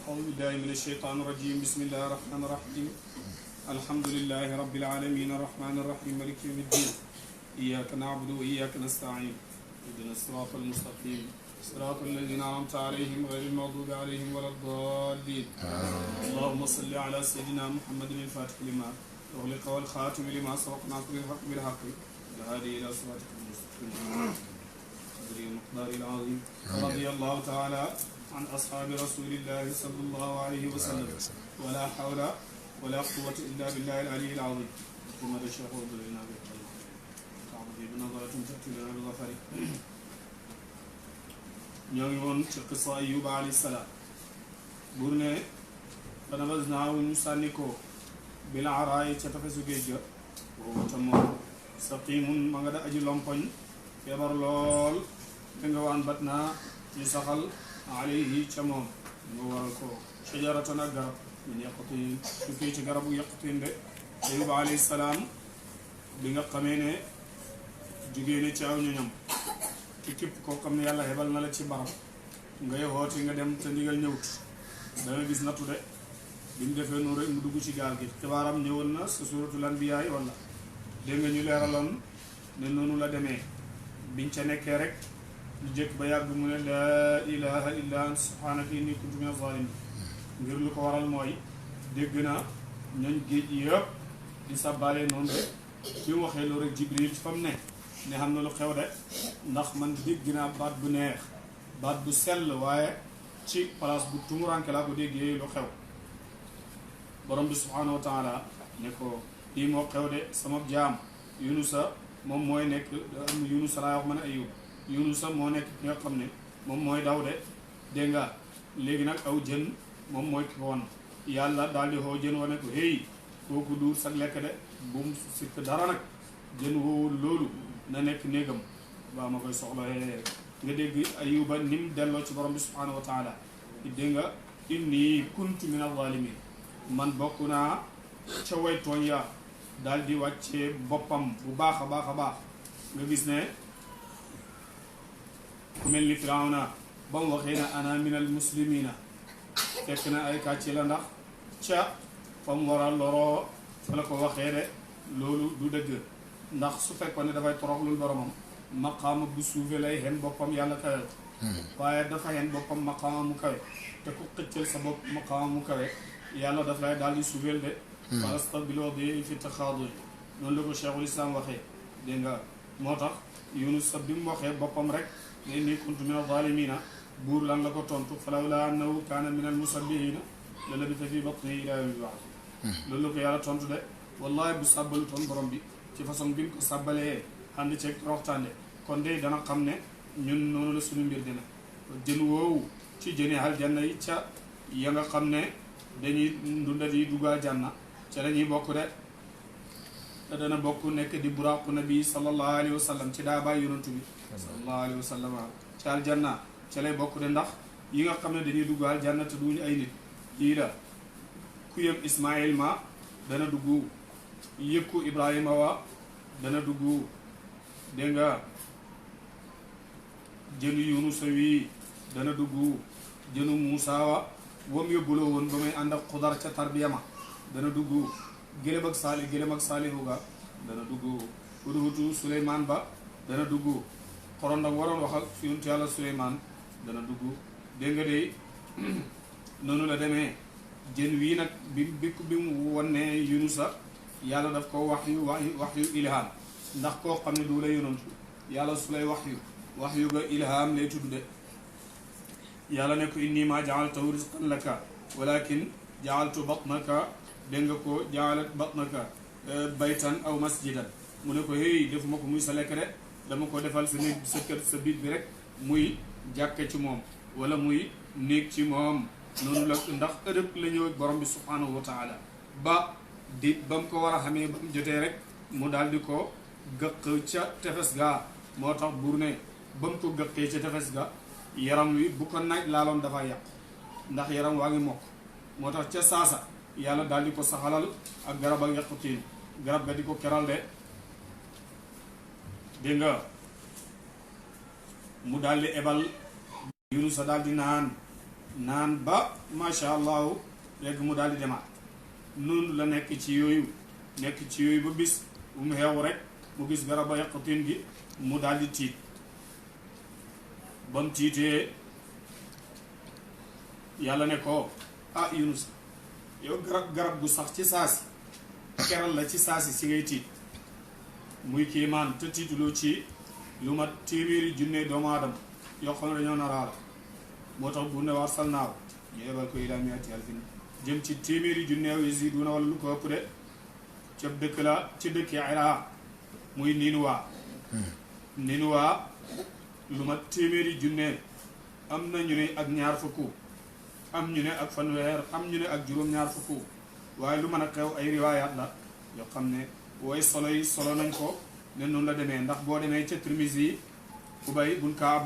أعوذ بالله من الشيطان الرجيم بسم الله الرحمن الرحيم الحمد لله رب العالمين الرحمن الرحيم مالك يوم الدين إياك نعبد وإياك نستعين اهدنا الصراط المستقيم صراط الذين أنعمت عليهم غير المغضوب عليهم ولا الضالين اللهم صل على سيدنا محمد الفاتح لما أغلق والخاتم لما سبق ناصر الحق بالحق الهادي إلى صراطك المستقيم قدر المقدار العظيم رضي الله تعالى عن أصحاب رسول الله صلى الله عليه وسلم ولا حول ولا قوة إلا بالله العلي العظيم ثم الشيخ وضعنا تعبدي بنظرة تأتي لنا بالظفر يوم قصة أيوب عليه السلام بورني فنبذناه نسانيكو بالعراء تتفسو جيجا وهو تمو سقيم مغدا أجي لومبون feebar lool te nga waan bat naa ñu saxal alayhi ca moom nga waral ko shajaratan ak garab min yaqutin tukkee ci garabu yaqutin de Ayub alayhi salaam bi nga xamee ne jugee ne ci aw ñoñam ci képp koo xam ne yàlla hebal na la ci barab ngay xooti nga dem te ndigal ñëwut danga gis nattu de bi mu defee noonu rek mu dugg ci gaal gi xibaaram ñëwoon na sa suuratul anbiyaa wala dégg nga ñu leeraloon ne noonu la demee biñ ca nekkee rek lu jëkk ba yàgg mu ne laa ilaha illa anta subhanaka inni kuntu mina zalimin ngir lu ko waral mooy dégg na ñooñ géej yëpp di sàbbaale noonu rek bi mu waxee loolu rek Jibril fa mu ne xam na lu xew de ndax man dégg naa baat bu neex baat bu sell waaye ci place bu tumuranke laa ko déggee lu xew borom bi subhanahu wa taala ne ko lii moo xew de sama jaam Yunusa moom mooy nekk am Yunus laa wax man Ayub Yunus moo nekk ki nga xam ne moom mooy daw de dégg nga léegi nag aw jën moom mooy ki ko wan yàlla daal di xoo jën wane ko hey kooku duur sag lekk de bu mu sikk dara nag jën woowu loolu na nekk néegam baa ma koy soxla nga dégg Ayuba ni mu delloo ci borom bi subhanahu wa taala dégg nga inni kuntu min az-zalimin man bokk naa ca way tooñ ya daal di wàccee boppam bu baax a baax a baax nga gis ne ku mel ni Firawna ba mu waxee ne ana minal muslimina fekk na ay kàcce la ndax ca fa mu war a loroo fa la ko waxee de loolu du dëgg ndax su fekkoon ne dafay toroxlul boromam maqaama bu suufee lay xen boppam yàlla kawel waaye dafa xen boppam maqaama mu kawe te ku xëccal sa bopp maqaama mu kawe yàlla daf lay daal di suufeel de fastabiloo bi fi taxaadu noonu la ko cheikhul islam waxee dégg nga moo tax Yunus sa bi mu waxee boppam rek ne inni kuntu min az-zaalimiina buur lan la ko tontu falawlaa annahu kaana min al-musabbihiina la labisa fi batnihi ilaa yawmi yub'athuun loolu la ko yàlla tontu de wallahi bu sàbbalu toon borom bi ci façon bi mu ko sàbbalee ànd ceeg roxtaande kon de dana xam ne ñun noonu la suñu mbir dina jën woowu ci jëni aljanna yi ca ya nga xam ne dañuy ndundat yi dugg aljanna ca la ñuy bokk de te dana bokk nekk di buraaqu nabi sallallahu alayhi wa sallam ci daa bàyyi yonantu bi sallallahu alayhi wa sallam ci aljanna ca lay bokk de ndax yi nga xam ne dañuy dugg aljanna te duñu ay nit yii la ku yëg Ismaïl ma dana dugg yëkku Ibrahima wa dana dugg dégg nga jënu Yunusa wi dana dugg jënu Muusa wa wam yóbbuloo woon ba muy ànd ak xudar ca tarbiya ma dana dugg gélém ak saalihu ga dana dugg huduhudu Suleymaan ba dana dugg xorondam waroon wax ak yonent yàlla Suleymaan dana dugg dégg nga de noonu la demee jën wii nag bi mu wonne Yunusa yàlla daf ko wax yu ilham ndax koo xam ne du la yonantu yàlla su lay wax yu ga ilham lay tudd de yàlla ne ko inni ma jaaltahu rizqan laka walakin jaaltu batnaka dégg nga ko jaalat batnaka baytan aw masjidan mu ne ko hey defuma ko muy sa lekk de dama ko defal sa néeg sa kër sa biit bi rek muy jàkke ci moom wala muy néeg ci moom noonu la ndax ëdëb la ñëw borom bi subhanahu wa taala ba mu ko war a xamee ba mu jotee rek mu daal di ko gëq ca tefes ga moo tax buur ne ba mu ko gëqee ca tefes ga yaram wi bu ko naaj laaloon dafa yàqu ndax yaram waa ngi mokk moo tax ca saasa yàlla daal di ko saxalal ak garab ak yaqutiin garab ga di ko keral de dégg nga mu daal di ebal Yunusa daal di naan naan ba macha allahu léegi mu daal di demaat noonu la nekk ci yooyu ba bis bu mu xeew rek mu gis garab ba yàqatin gi mu daal di tiit ba mu tiitee yàlla ne ko ah Yunus yow garab gu sax ci saasi keral la ci saasi si ngay tiit muy kiimaan te tiituloo ci lu mat téeméeri junne doomu aadama yoo xam ne dañoo naraala moo tax bu ne war sal naaw ñu yebal ko ilaa miati alfin jëm ci téeméeri junneew yasiduuna wala lu ko ëpp de ca dëkk la ci dëkk Iraq muy Ninuwaa lu mat téeméeri junne am na ñu ne ak ñaar fukku am ñu ne ak fanweer am ñu ne ak juróom-ñaar fukku waaye lu mën a xew ay riwaayaat la yoo xam ne way solo yi solo nañ ko ne noonu la demee ndax boo demee ca Tirmisi yi Ubay bun Kaab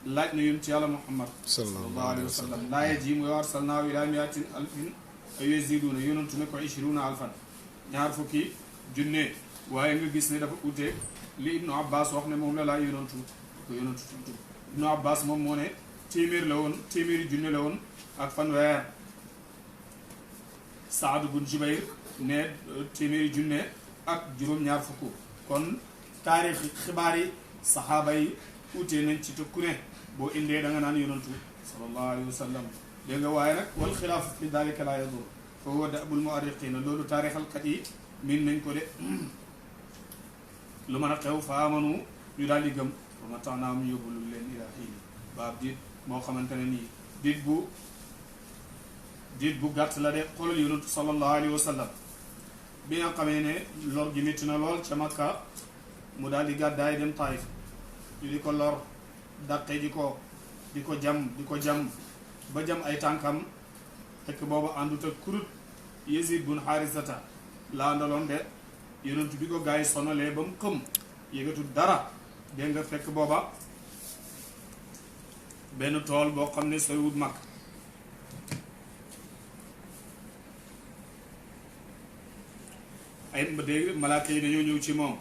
laaj na yonent yàlla Muhammad sallallahu alayhi wa sallam laaye ji muy arsalnaahu ilaa miatin alfin ay yaziduuna yonentu ne ko 20 alfan ñaar fukki junne waaye nga gis ne dafa ute li Ibnu Abbas wax ne moom la laa yonentu ko yonentu tuntu Ibnu Abbas moom moo ne téeméeri junne la woon ak fanweer Saad bun Jubayr ne téeméeri junne ak juróom-ñaar fukk kon taarix xibaar yi saxaaba yi utee nañ ci te ku ne boo indee da nga naan yonantu sallallahu alayhi wa sallam dégg nga waaye nag wal xilaafu fi dalika laa yadur fa huwa dabul muarriqina loolu taarixalkat yi min nañ ko de lu mën a xew fa amanu ñu daal di gëm ba ma tax naa mu yóbbulul leen ilaa xiini baab diit moo xamante ne nii diit bu gàtt la de xoolal yonantu sallallahu alayhi wa sallam bi nga xamee ne lor gi métti na lool ca Makka mu daal di gàddaay dem Taif ñu di ko lor dàqe di ko jam ba jam ay tànkam fekk boobu àndut ak kurut Yazid bun Xaarisata laa ndaloon de yonent bi ko gaa yi sonalee ba mu xëm yëgatul dara dégg nga fekk booba benn tool boo xam ne sooy wut mag ay dégg malaaka yi dañoo ñëw ci moom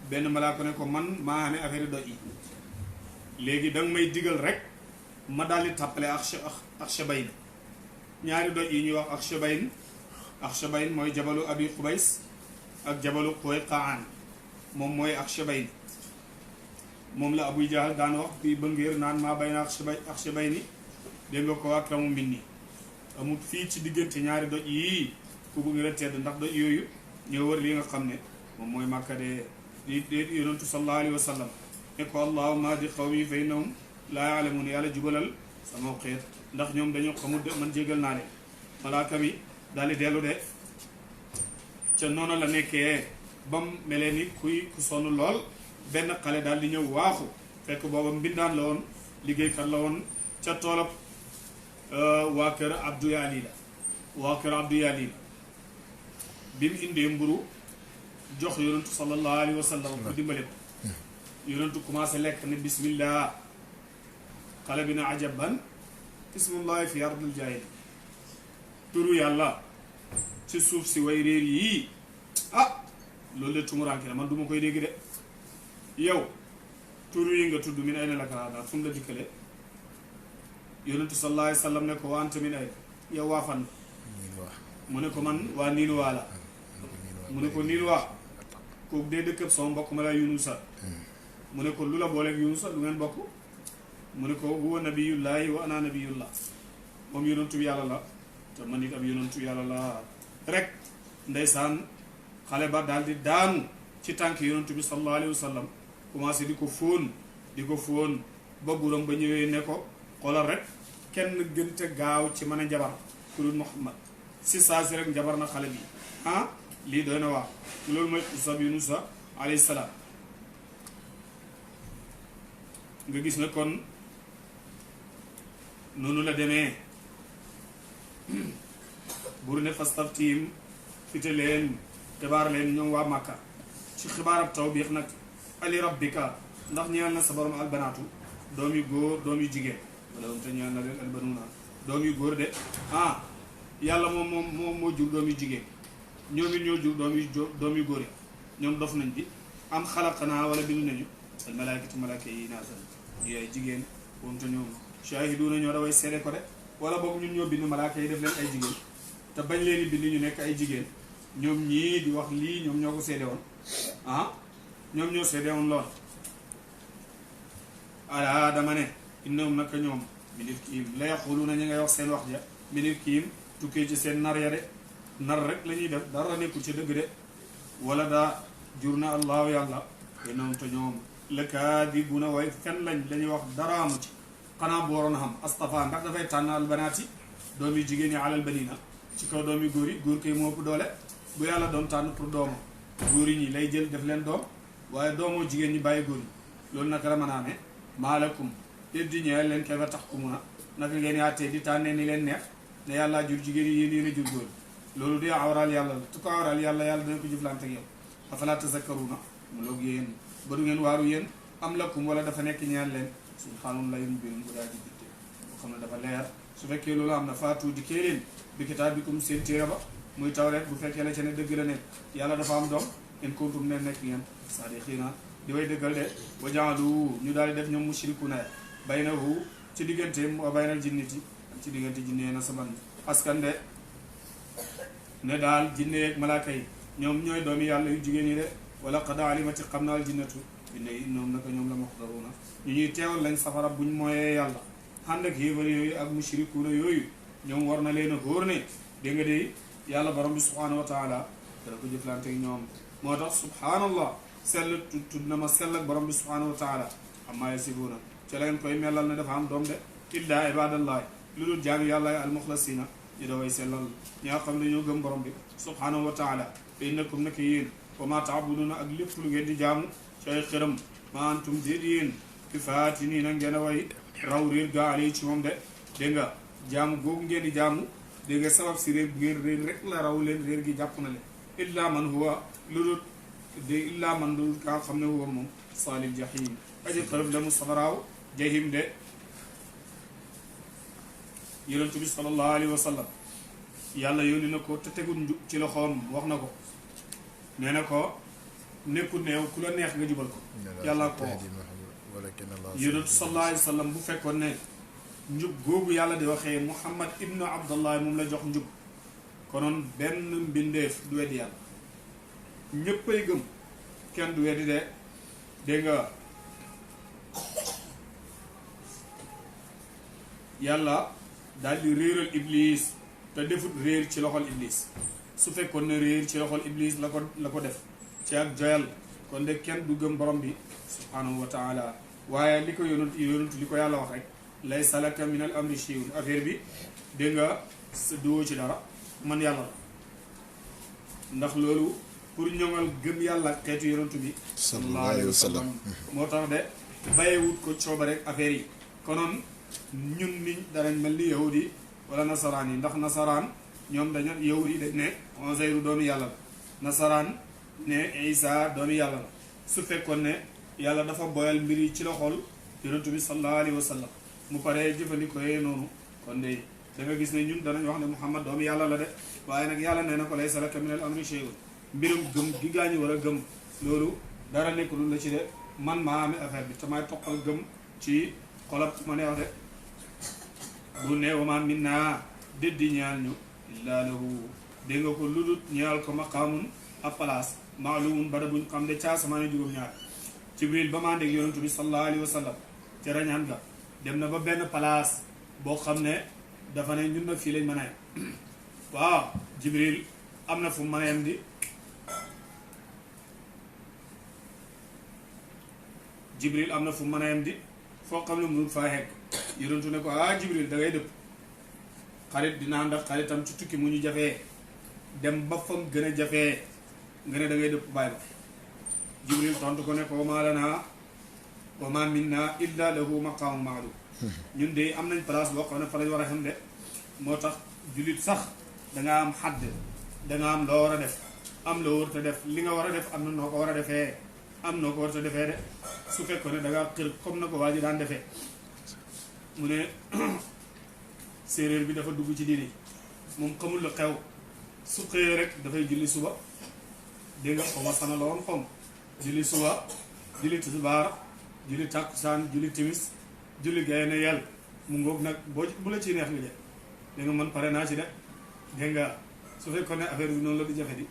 benn malaaka ne ko man maa amee affaire doj yi léegi danga may digal rek ma daal di tàppale ak shabayn ñaari doj yi ñuy wax ak shabayn mooy jabalu abi xubays ak jabalu Quyqaan moom mooy ak shabayn moom la Abu Jahl daan wax bi ba ngéer naan maa bay na ak shabayni dégg nga ko akramu minni amul fii ci diggante ñaari doj yii ku bëgg la tedd ndax doj yooyu ñoo wër li nga xam ne moom mooy Makka de di yonentu sallallahu alayhi wa sallam ne ko allahumma di qawmi fa innahum laa yaalamuun yàlla jubalal sama xeet ndax ñoom dañoo xamul de man jégal naa de malaaka bi daal di dellu de ca noonu la nekkee ba mu melee ni ku sonn lool benn xale daal di ñëw waaxu fekk booba mbindaan la woon liggéeykat la woon ca toolab waa kër Abdou Yaali la bi mu indee mburu jox yonentu sallallahu alayhi wa sallam ko dimbale ko yonentu commencé lekk ne bismillah xale bi na ajaban ismullahi fi ardil jaahil turu yàlla ci suuf si way réer yii ah loolu de tumuraanke la man du ma koy dégg de yow turu yi nga tudd min ayna laka haadaa fu mu la dikkale yonentu sallallahu alayhi wa sallam ne ko wa anta min ayna yow waa fan mu ne ko man waa Niinuwaa la mu ne ko Niinuwaa kooku dee dëkkëb sama mbokk ma la Yunusa mu ne ko lu la booleeg Yunusa lu ngeen bokk mu ne ko huwa nabiyullahi wa ana nabiyullah moom yonentu yàlla la te man it ab yonentu yàlla la rek ndeysaan xale ba daal di daanu ci tànk yonentu bi sallallahu alayhi wa sallam commencé di ko fóon ba buram ba ñëwee ne ko xoolal rek kenn gënte gaaw ci mën a njabar ku dul Muhammad si saa si rek njabar na xale bi ah lii doy na waa loolu mooy xisa bi Yunusa alayhi salaam nga gis na kon noonu la demee bur ne fastaftihim fite leen xibaar leen ñoom waa Màkka ci xibaarab tawbiix nag ali rabbika ndax ñeel na sa borom albanaatu doom yu góor doom yu jigéen wala moom te ñeel na leen albanuuna doom yu góor de ah yàlla moom moo jur doom yu jigéen ñoom it ñoo jur doom yu góor yi ñoom dof nañ bi am xalaqanaa wala bindu nañu al malaykatu malaaka yi naasan ñu ay jigéen moom te ñoom shaahiduuna ñoo daway seede ko de wala boog ñun ñoo bind malaaka yi def leen ay jigéen te bañ leen di bind ñu nekk ay jigéen ñoom ñii di wax lii ñoom ñoo ko seede woon ñoom ñoo seede woon lool ala dama ne innahum naka ñoom minil kiim la yaquluuna ñu ngay wax seen wax ja minil kiim tukkee ci seen nar ya de nar rek la ñuy def dara nekkul ci dëgg de wala daa jur na allahu yàlla innahum te ñoom lakaadibuuna way fen lañ la ñuy wax dara amu ci xanaa bu waroon a xam astafa ndax dafay tànn albanaati doom yu jigéen ñi alal banina ci kaw doom yu góor yi góor koy moo ëpp doole bu yàlla doon tànn pour doomam góor yi ñi lay jël def leen doom waaye doomoo jigéen ñi bàyyi góor yi loolu naka la mën a amee maalakum déet di ñëwee leen kayfa tahkumuuna naka ngeen yaatee di tànnee ni leen neex ne yàllaa jur jigéen yi yéen a jur góor loolu di awraal yàlla la tu ko awraal yàlla dana ko jëflante ak yow afalaa tazakkaruuna mu loog yéen ba du ngeen waaru yéen am lakum wala dafa nekk ñaan leen subhaanallah yéen birum bu daa ji bitte boo xam ne dafa leer su fekkee loolu am na faatu di kee leen bi kitaabikum seen téere ba muy tawreet bu fekkee la ca ne dëgg la nekk yàlla dafa am doom in kuntum ne nekk ngeen saadiqiina di way dëggal de wa jaalu ñu daal di def ñoom mushrikuuna baynahu ci diggante wa baynal jinniti ak ci diggante jinne na saban askan de ne daal jinne ak malaaka yi ñoom ñooy doomi yàlla yu jigéen yi de wala qad alimati xam naal jinnatu jinne yi ñoom naka ñoom la muxdaruuna ñu ñuy teewal lañ safara buñ mooyee yàlla ànd ak yéefar yooyu ak mushrikuuna yooyu ñoom war na leen a góor ne dégg nga de yàlla borom bi subhaanahu wa taala dana ko jëflante ak ñoom moo tax subhaanallah sell tudd na ma sell ak borom bi subhaanahu wa taala amma yasifuuna ca leen koy melal ne dafa am doom de illa ibadallahi lu dul jaami yàlla almuxlasina ñu daway sellal ñi nga xam ne ñoo gëm borom bi subhaanahu wa taala te innakum naka yéen wa ma taabuduna ak lépp lu ngeen di jaamu ci ay xëram ma antum déet yéen bi faatini na ngeen a way raw réer gaa ali ci moom de dégg nga jaamu googu ngeen di jaamu dégg nga sabab si réer bu ngeen réer rek la raw leen réer gi jàpp na leen illa man huwa lu dul de illa man lu dul kaa xam ne huwa moom saalil jahim aji xërëm la mu safaraaw jahim de yonent bi sallallahu alayhi wa sallam yàlla yónni na ko te tegul njub ci loxoom wax na ko nee na ko nekkul ne yow ku la neex nga jubal ko yàlla ko yonent sallallahu alayhi wa sallam bu fekkoon ne njub googu yàlla di waxee Muhammad ibnu Abdallah moom la jox njub konoon benn mbindeef du weddi yàlla ñéppay gëm kenn du weddi de dégg nga yàlla daal di réeral iblis te defut réer ci loxol iblis su fekkoon ne réer ci loxol iblis la ko def ci ak joyal kon de kenn du gëm borom bi subhanahu wa taala waaye li ko yonent li ko yàlla wax rek laysa laka min al amri shay'un affaire bi dégg nga duwoo ci dara man yàlla la ndax loolu pour ñoŋal gëm yàlla xeetu yonent bi sallallahu alayhi wa sallam moo tax de bàyyiwut ko cooba rek affaire yi konoon ñun niñ danañ mel ni yahudi wala nasaraan yi ndax nasaraan ñoom dañu yahudi dañ ne Uzayru doomi yàlla la nasaraan ne Isa doomi yàlla la su fekkoon ne yàlla dafa boyal mbir yi ci loxol yonent bi sallallahu alayhi wa sallam mu paree jëfandikoo yee noonu kon de da nga gis ne ñun danañ wax ne Muhammad doomi yàlla la de waaye nag yàlla nee na ko laysa laka min al amri shay'un mbirum gëm gi gaañu war a gëm loolu dara nekkul la ci de man maa amee affaire bi te may toqal gëm ci xolab ma ne wax de bu ne wa maa minnaa déddi ñaan ñu illaa lahu dégg nga ko lu dul ñaal ko maqaamun ab place maalumun bada buñ xam ne ca asamaane juróom-ñaar Jibril ba maa ndég yonentu bi sallallahu alayhi wa sallam ca rañaan ga dem na ba benn place boo xam ne dafa ne ñun nag fii lañ mën a yem waaw Jibril am na fu mën a yem di Jibril am na fu mën a yem di foo xam ne mënul faa xegg yonentu ne ko Jibril da ngay dëpp xarit dinaa ndax xaritam ci tukki mu ñu jafee dem ba fam gën a jafee nga ne da ngay dëpp bàyyi ba Jibril tontu ko ne ko maa lanaa wa maa minnaa illa lahu maqaamun ma'luum ñun de am nañ place boo xam ne fa lañ war a xam de moo tax jullit sax danga am xadd danga am loo war a def am loo war a def li nga war a def am na noo ko war a defee am noo ko war a defee de su fekkoon ne danga xër comme na ko waa ji daan defee mu ne séeréer bi dafa dugg ci diini moom xamul lu xew su xëyee rek dafay julli suba dégg nga xaw ma sana la woon xom julli suba julli tisbaar julli tàkkusaan julli timis julli gaye ne yàlla mu ngoog nag bu la ciy neex nga de da nga mën pare naa ci de dégg nga su fekkoon ne affaire bi noonu la di jafe di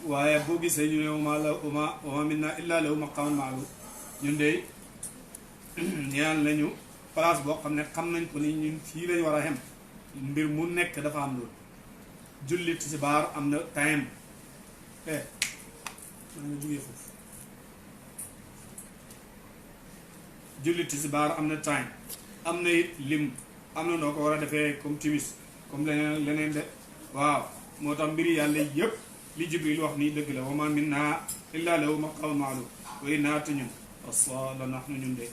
waaye boo gisee ñu ne wama minna illa lahu maqaamun ma'luum ñun de ñaan lañu place boo xam ne xam nañ ko ni ñun fii lañ war a xem mbir mu nekk dafa am loolu julli tisbaar am na time man nga jógee foofu julli tisbaar am na time am na it lim am na noo ko war a defee comme timis comme leneen de waaw moo tax mbiri yàlla yëpp li Jibril wax nii dëgg la wa ma minna illa lahu maqaamun ma'luum way naata ñun la nahnu ñun de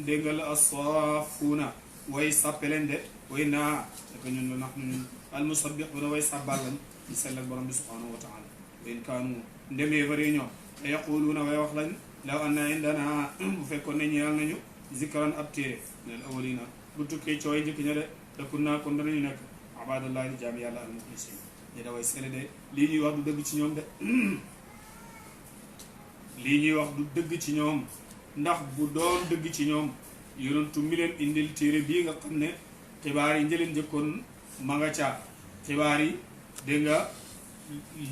dégg nga la asaafuuna way sàppeleen de way naa daka ñun la nahnu ñun almusabbihuuna way sàbbal lañ ci sell ak borom bi subhanahu wa taala wa in kaanu ndemee bari ñoom te yaquluuna way wax lañ law anna indana bu fekkoon ne ñeel nañu zikran ab téere minal awwalina bu tukkee cooy njëkk ña de dakun naa kon danañu nekk abadallahi jaam yàlla al muxlisin ñi daway sele de lii ñuy wax du dëgg ci ñoom de lii ñuy wax du dëgg ci ñoom ndax bu doon dëgg ci ñoom yonentu mi leen indil téere bii nga xam ne xibaar yi njëleen njëkkoon ma nga caa xibaar yi dégg nga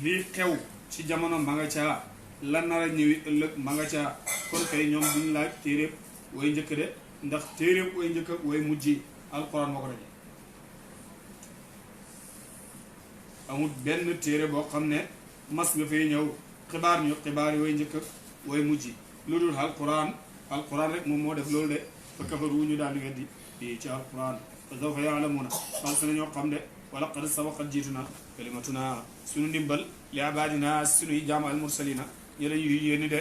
lii xew ci jamono ma nga caa la nar a ñëwi ëllëg ma nga caa kon kay ñoom duñ laaj téeréb way njëkk de ndax téeréb way njëkk way mujj alquran moo ko daje amul benn téere boo xam ne mas nga fay ñëw xibaar ñu xibaar yi way njëkk way mujj lu dul alquran rek moom moo def loolu de fa kafaru ñu daal di weddi di ci alquran fa sawfa yaalamuuna xal sa nañoo xam de wala qad sabaqat jiitu na kalimatuna suñu ndimbal li abadina suñuy jaam al mursalina ñu la ñuy yéeni de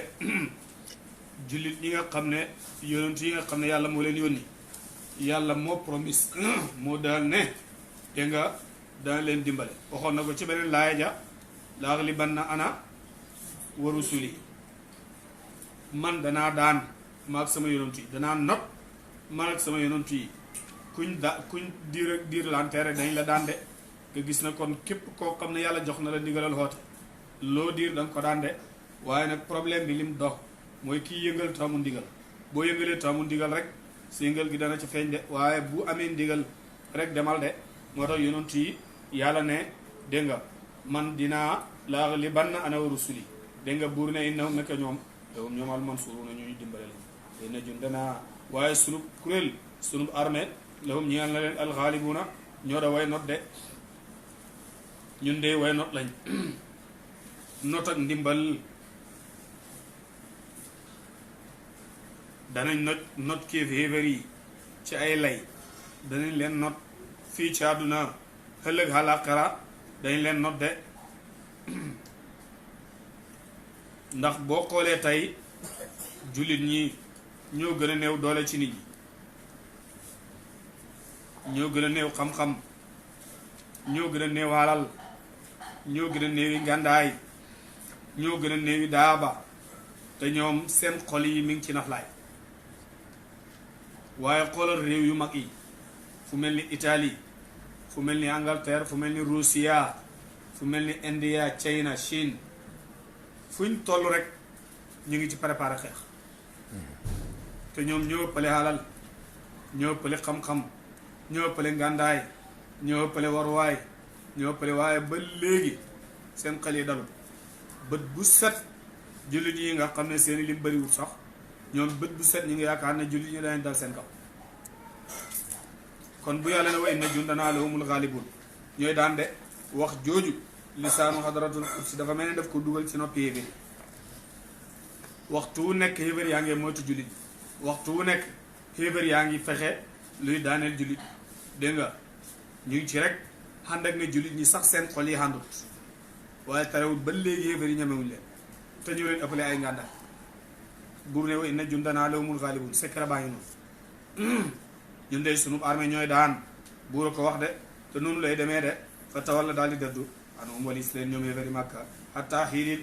jullit ñi nga xam ne yonent yi nga xam ne yàlla moo leen yónni yàlla moo promise moo daal ne te nga dana leen dimbale waxoon na ko ci beneen laaya ja laaglibanna ana wa rusuli man danaa daan maag sama yonent yi danaa not man ak sama yonent yi kuñ diir lanteere dañ la daan de nga gis na kon képp koo xam ne yàlla jox na la ndigalal xoote loo diir da nga ko daan de waaye nag problème bi lim dox mooy kii yëngal tamu ndigal boo yëngalee tamu ndigal rek si yëngal gi dana ci feeñ de waaye bu amee ndigal rek demal de moo tax yonent yi yàlla ne dégg nga man dinaa laaglibanna ana wa rusuli dégg nga buur ne innahum nekk ñoom almansuruuna ñuy dimbale la yénna jun danaa waaye sunub kuréel sunub armée lahum ñeel na leen alxaalibuuna ñoo da way not de ñun de way not lañ not ak ndimbal danañ not kéeféer yi ci ay lay danañ leen not fii ci àdduna ëllëg àllaaxira dañ leen not de ndax boo xoolee tey jullit ñi ñoo gën a néew doole ci nit ñi ñoo gën a néew xam-xam ñoo gën a néew alal ñoo gën a néewi ngàndaay ñoo gën a néewi daaba te ñoom seen xol yi mi ngi ci naflaay waaye xoolal réew yu mag yi fu mel ni Italie fu mel ni Angleterre fu mel ni Russia fu mel ni India China Chine fuñ toll rek ñu ngi ci préparé xeex te ñoom ñoo ëppale alal ñoo ëppale xam-xam ñoo ëppale ngàndaay ñoo ëppale waruwaay ñoo ëppale waaye ba léegi seen xel yi dalul bët bu set jullit yi nga xam ne seeni lim bëriwul sax ñoom bët bu set ñu ngi yaakaar ne jullit ñi danañ dal seen kaw kon bu yàlla ne wa inna jundanaa lahumul ghaalibuun ñooy daan de wax jooju lisaanu xadaratul kursi dafa mel ne daf ko dugal ci noppi yéeféer waxtu wu nekk xéeféer yaa ngi moytu jullit waxtu wu nekk xéeféer yaa ngi fexe luy daaneel jullit dégg nga ñu ngi ci rek ànd ak ne jullit ñi sax seen xol yi àndut waaye terewul ba léegi xéeféer yi ñemewuñ leen te ñu leen ëppale ay ngàndaay buur ne wa inna jundanaa lahumul ghaalibuun secret baa ngi noonu ñun de sunu armée ñooy daan buur ko wax de te noonu lay demee de fa tawalla daal di dëddu anum walis leen ñoom yéefari Màkka xataa xiinin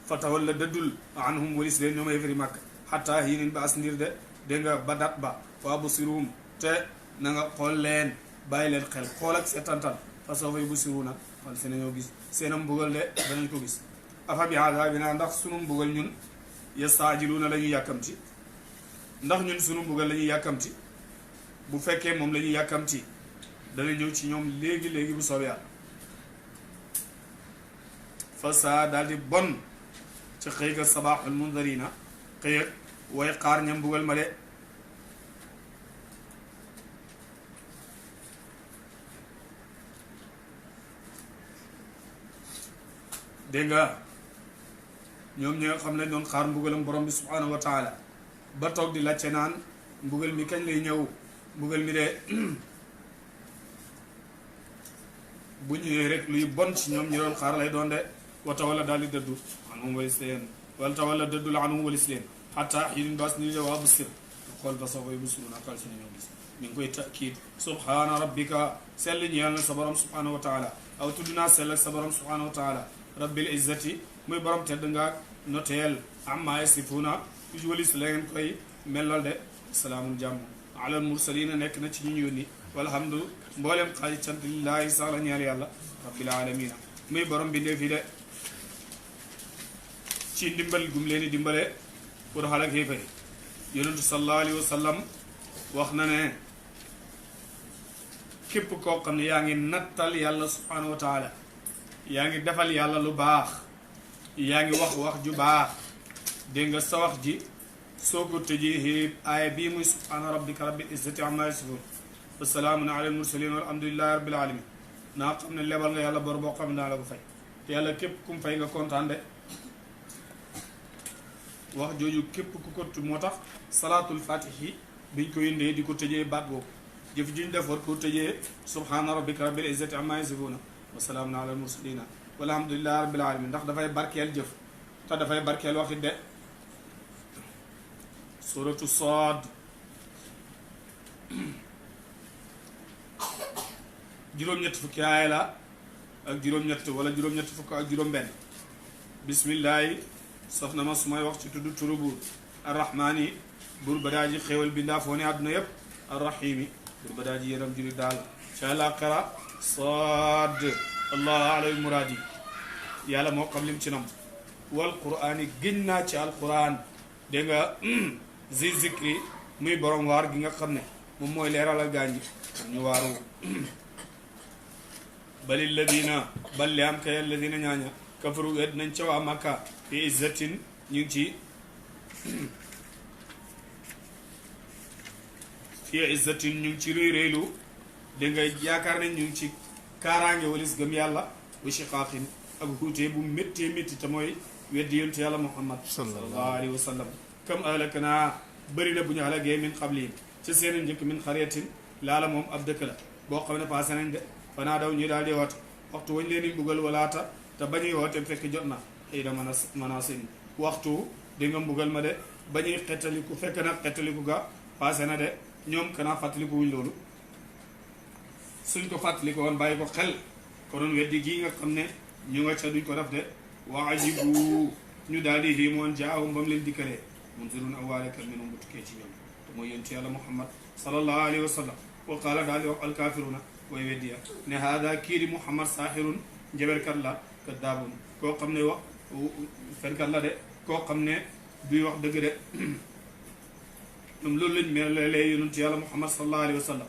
fa tawalla dëddul anhum walis leen ñoom yéefari Màkka xataa xiinin ba as ndir de dégg nga ba dat ba fa absiruhum te na nga xool leen bàyyi leen xel xool ak seetantal fa sawfa yubsiruuna xool se nañoo gis seen mbugal de danañ ko gis afa bi azaabinaa ndax sunu mbugal ñun yastaajiluuna la ñu yàkkamti ndax ñun sunu mbugal la ñuy yàkkamti bu fekkee moom la ñuy yàkkamti dana ñëw ci ñoom léegi bu soobee yàlla fa saa daal di bon ci xëy ga sabaaxul mundarina xëy ak way xaar ñam mbugal ma de dégg nga ñoom ñi nga xam ne doon xaar mbugalam borom bi subhanahu wa taala ba toog di laajte naan mbugal mi kañ lay ñëw mbugal mi de bu ñëwee rek luy bon ci ñoom ñi doon xaar lay doon de wata wala daal di dëddu anum walis leen wala ta wala dëddu la anum walis leen xataa xiinin baas ni de waa bu sir xool ba soo koy bu suru nakal si ne ñoo gis mi ngi koy takiid subhaana rabbika sell ñeel na sa borom subhanahu wa taala aw tudd naa sell ak sa borom subhanahu wa taala rabbil izzati muy borom tedd nga noteel amma yasifuuna tuj walis la ngeen koy mellal de salaamun jàmm alal mursalina nekk na ci ñu ñu yónni walhamdu mboolem xaaji cant lillaahi sax la ñeel yàlla rabbil alamina muy borom bindee fi de ci ndimbal gum leen di dimbale pour xalak xéefari yonentu sallallahu alayhi wa sallam wax na ne képp koo xam ne yaa ngi nattal yàlla subhanahu wa taala yaa ngi defal yàlla lu baax yaa ngi wax ju baax dégg nga sa wax ji soo ko tëjee aaya bii muy subhaana rabbika rabbil izzati amma yasifun wa salaamun ala al mursalin walhamdulillahi rabbil alamin naa xam ne lebal nga yàlla bor boo xam ne naa la ko fay te yàlla képp kum fay nga kontaan de wax jooju képp ku ko moo tax salaatul fatihi biñ ko yindee di ko tëjee baat boobu jëf ji ñu def war ko tëjee subhaana rabbika rabbil izzati amma yasifuna wa salaamun ala al mursalina walhamdulillahi rabbil alamin ndax dafay barkeel jëf te dafay barkeel waxit de suratu Saad juróom-ñett fukki aaya la ak juróom-ñett wala juróom-ñett fukk ak juróom-benn bismillahi saf na ma su may wax ci tudd turu buur arrahmaani buur ba daa ji xéewal bi ndaa foo ne àdduna yépp arrahimi buur ba daa ji yéram juri daal ca laqara Saad allah alay muraadi yàlla moo xam lim ci nam wal quraani gën naa ci alquran dégg nga zi zikri muy borom waar gi nga xam ne moom mooy leeralal gaañ ji ñu waaru bali ladina balli am kay alladina ñaaña kafaru wedd nañ ca waa Makka fi izzatin ñu ngi ci fi izzatin ñu ngi ci réy réylu dégg nga yaakaar nañ ñu ngi ci kaaraange walis gëm yàlla wa shiqaaqin ak xuutee bu méttee métti te mooy weddi yonent yàlla Muhammad sallallahu alayhi wa sallam kam ahlaknaa bëri na bu ñu halagee min qablihim ci seen njëkk min xariyatin laala moom ab dëkk la boo xam ne passé nañ de fanaa daw ñu daal di woote waxtu wañ leen di mbugal walaata te ba ñuy woote fekk jot na xëy na manaasin waxtu di nga mbugal ma de ba ñuy xettaliku fekk nag xettaliku ga passé na de ñoom kanaa fàttaliku wuñ loolu suñ ko fàttaliku woon bàyyi ko xel konoon weddi gii nga xam ne ñu nga ca duñ ko def de wa ajibu ñu daal di xiimoon jaahum ba mu leen dikkalee munzirun aw waalekat minhum bu tukkee ci ñoom te mooy yonent yàlla Muhammad sallallahu alayhi wa sallam wa qaala daal di wax alkaafiruna way weddiya ne haada kii di Muhammad saaxirun njaberkat la kaddaabun koo xam ne wax fenkat la de koo xam ne duy wax dëgg de ñoom loolu lañ melalee yonent yàlla Muhammad sallallahu alayhi wa sallam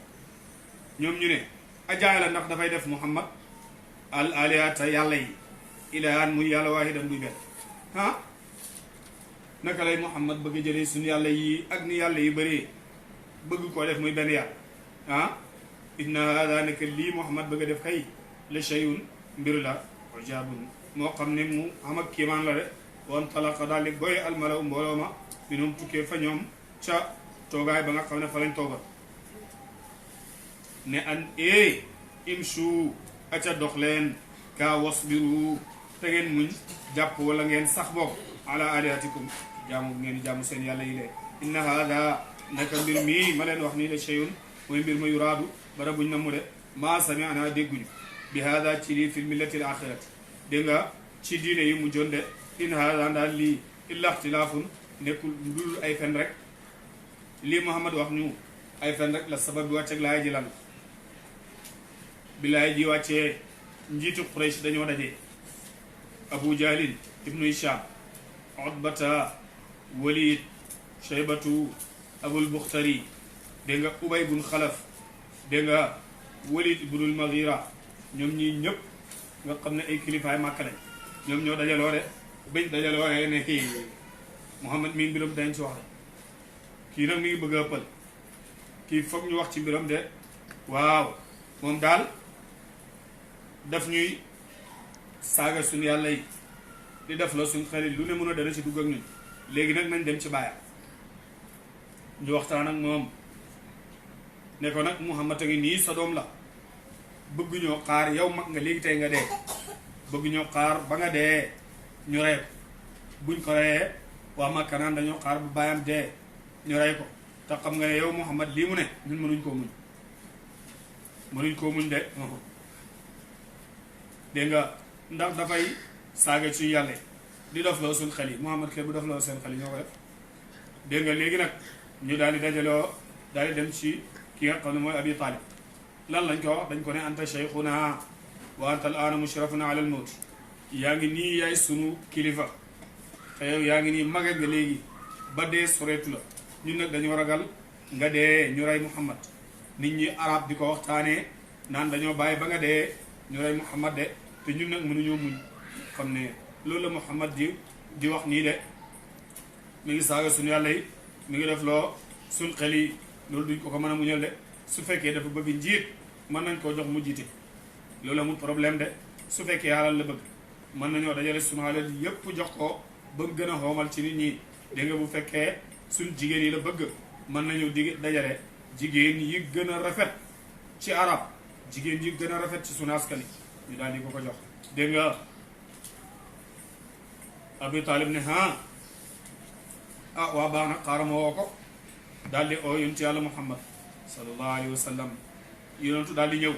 ñoom ñu ne ajaala ndax dafay def Muhammad al alihata yàlla yi ilahan muy yàlla waahidan muy benn ah naka lay Muhammad bëgg jëlee suñu yàlla yi ak ni yàlla yi bëree bëgg koo def muy benn yàlla ah inna hada nekk lii Muhammad bëgg a def kay la shay'un mbir la ujaabun moo xam ne mu am ak kiimaan la de wan talaqa daal di goy almalaw mbooloo ma minhum tukkee fa ñoom ca toogaay ba nga xam ne fa lañ toogal ne an imshu aca dox leen kaa wasbiru te ngeen muñ jàpp wala ngeen sax bopp ala alihatikum jaamu ngeen jaamu seen yàlla yi lee inna hada naka mbir mii ma leen wax nii la shay'un mooy mbir ma yuraadu bara buñ na mu de maa sami'na dégguñu bi hada ci lii fil millati al axirati dégg nga ci diine yi mu jonde in hada daal lii illa ixtilaafun nekkul dul ay fen rek lii Muhammad wax ñu ay fen rek la sabab bi wàcceeg laay ji lan bi laay ji wàccee njiitu Quraysh dañoo dajee Abu Jahlin ibnu Hisham Utbata Walid Shaybatu abul buxtari dégg nga ubay bun xalaf dégg nga walid ibnul maghira ñoom ñii ñëpp nga xam ne ay kilifaay màkk lañ ñoom ñoo dajaloo de bañ dajaloo ne Muhammad mi mbiram dañ ci wax de kii nag mi ngi bëgg a ëppal kii foog ñu wax ci mbiram de waaw moom daal daf ñuy saaga suñu yàlla yi di def la suñ xel lu ne mën a dana ci dugg ak ñun léegi nag nañ dem ci baayam ñu waxtaan ak moom ne ko nag Muhammad a ngi nii sa doom la bëgg ñoo xaar yow mag nga léegi tey nga dee bëgg ñoo xaar ba nga dee ñu rey ko buñ ko reyee waa Makka naan dañoo xaar bu baayam dee ñu rey ko te xam nga ne yow Muhammad lii mu ne ñun mënuñ koo muñ de dégg nga ndax dafay saaga ci yàlla di dof loo suñ xel yi Muhammad kay bu dof loo seen xel yi ñoo ko def dégg nga léegi nag ñu daal di dajaloo daal di dem ci ki nga xam ne mooy Abi Talib lan lañ ko wax dañ ko ne anta cheikhuna wa anta al aana mushrafuna ala al mawt yaa ngi nii yaay sunu kilifa te yow yaa ngi nii maga nga léegi ba dee soreetu la ñun nag dañoo ragal nga dee ñu rey Muhammad nit ñi arab di ko waxtaanee naan dañoo bàyyi ba nga dee ñu rey Muhammad de te ñun nag mënuñoo muñ xam ne loolu la Muhammad di wax nii de mi ngi saaga suñu yàlla yi mi ngi def loo suñ xel yi loolu duñ ko mën a muñal de su fekkee dafa bëgg njiit mën nañ koo jox mu jiite loolu amul problème de su fekkee alal la bëgg mën nañoo dajale suñu alal yépp jox ko ba mu gën a xoomal ci nit ñi dégg nga bu fekkee suñ jigéen yi la bëgg mën nañu dajale jigéen yi gën a rafet ci arab jigéen yi gën a rafet ci sunu askan ñu daal di ko jox dégg nga Abi Talib ne waa baax na xaaral ma woo ko daal di oo yonentu yàlla Muhammad sallallahu alayhi wa sallam yonentu daal di ñëw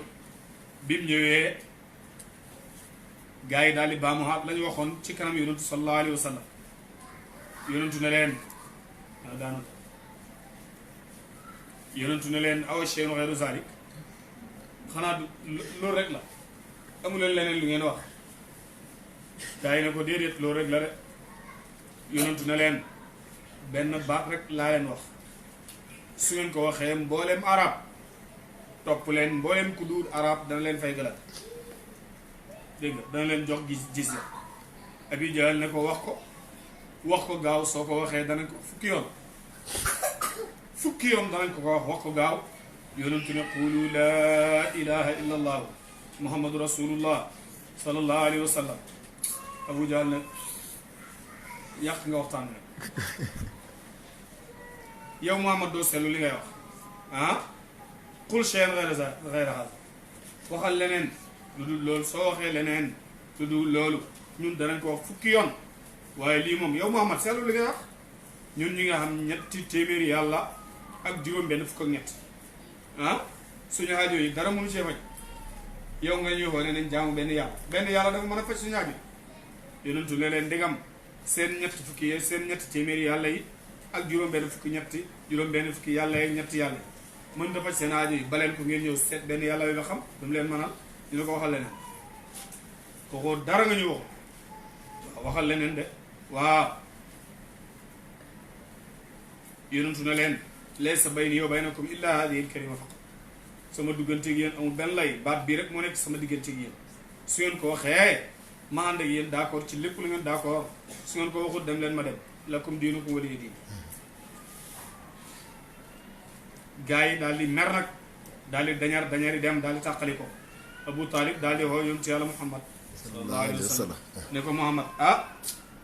bi mu ñëwee gars yi daal di baamuwaat la ñu waxoon ci kanam yonentu sallallahu alayhi wa sallam yonentu ne leen yonentu ne leen aw shay'un ghayru zalik xanaa loolu rek la amuleen leneen lu ngeen wax gars yi ne ko déedéet loolu rek la de yonentu ne leen benn baat rek laa leen wax su ngeen ko waxee mboolem arab topp leen mboolem ku duur arab dana leen fay galat dégg nga dana leen jox gis la Abi Jahl ne ko wax ko gaaw soo ko waxee danañ ko fukki yoon danañ ko wax ko gaaw yonentu ne qulu laa ilaha illa allahu muhammadu rasulullah sallallahu alayhi wa sallam Abu Jahl ne yàq nga waxtaan rek yow Muhammad doo seetlu li ngay wax qul shay'an ghayra hada waxal leneen lu dul loolu soo waxee leneen lu dul loolu ñun danañ ko wax fukki yoon waaye lii moom yow Muhammad seetlu li ngay wax ñun ñi nga xam ñetti téeméeri yàlla ak juróom benn fukk ak ñett suñu aajo yi dara mënu cee faj yow nga ñuy xool ne nañ jaamu benn yàlla dafa mën a faj suñu aajo yonentu ne leen ndigam seen ñetti téeméeri yàlla yi ak juróom benn fukki yàlla yi ñetti yàlla yi mën dafa seen aajo yi baleen ko ngeen ñëw seet benn yàlla yi nga xam dama leen mënal dina ko waxal leneen kooku dara nga ñu waxal leneen de waaw yonentu ne leen laysa bayni wa baynakum illa hadihi al-kalima faqat sama digganteeg yéen amul benn lay baat bii rek moo nekk sama digganteeg yéen su ngeen ko waxee ma ànd ak yéen d'accord ci lépp lu ngeen d'accord su ngeen ko waxut dem leen ma dem lakum diinukum waliya diin gars yi daal di mer nag daal di dañari dem daal di tàqali ko Abu Talib daal di woo yonent yàlla Muhammad sallallahu alayhi wa sallam ne ko Muhammad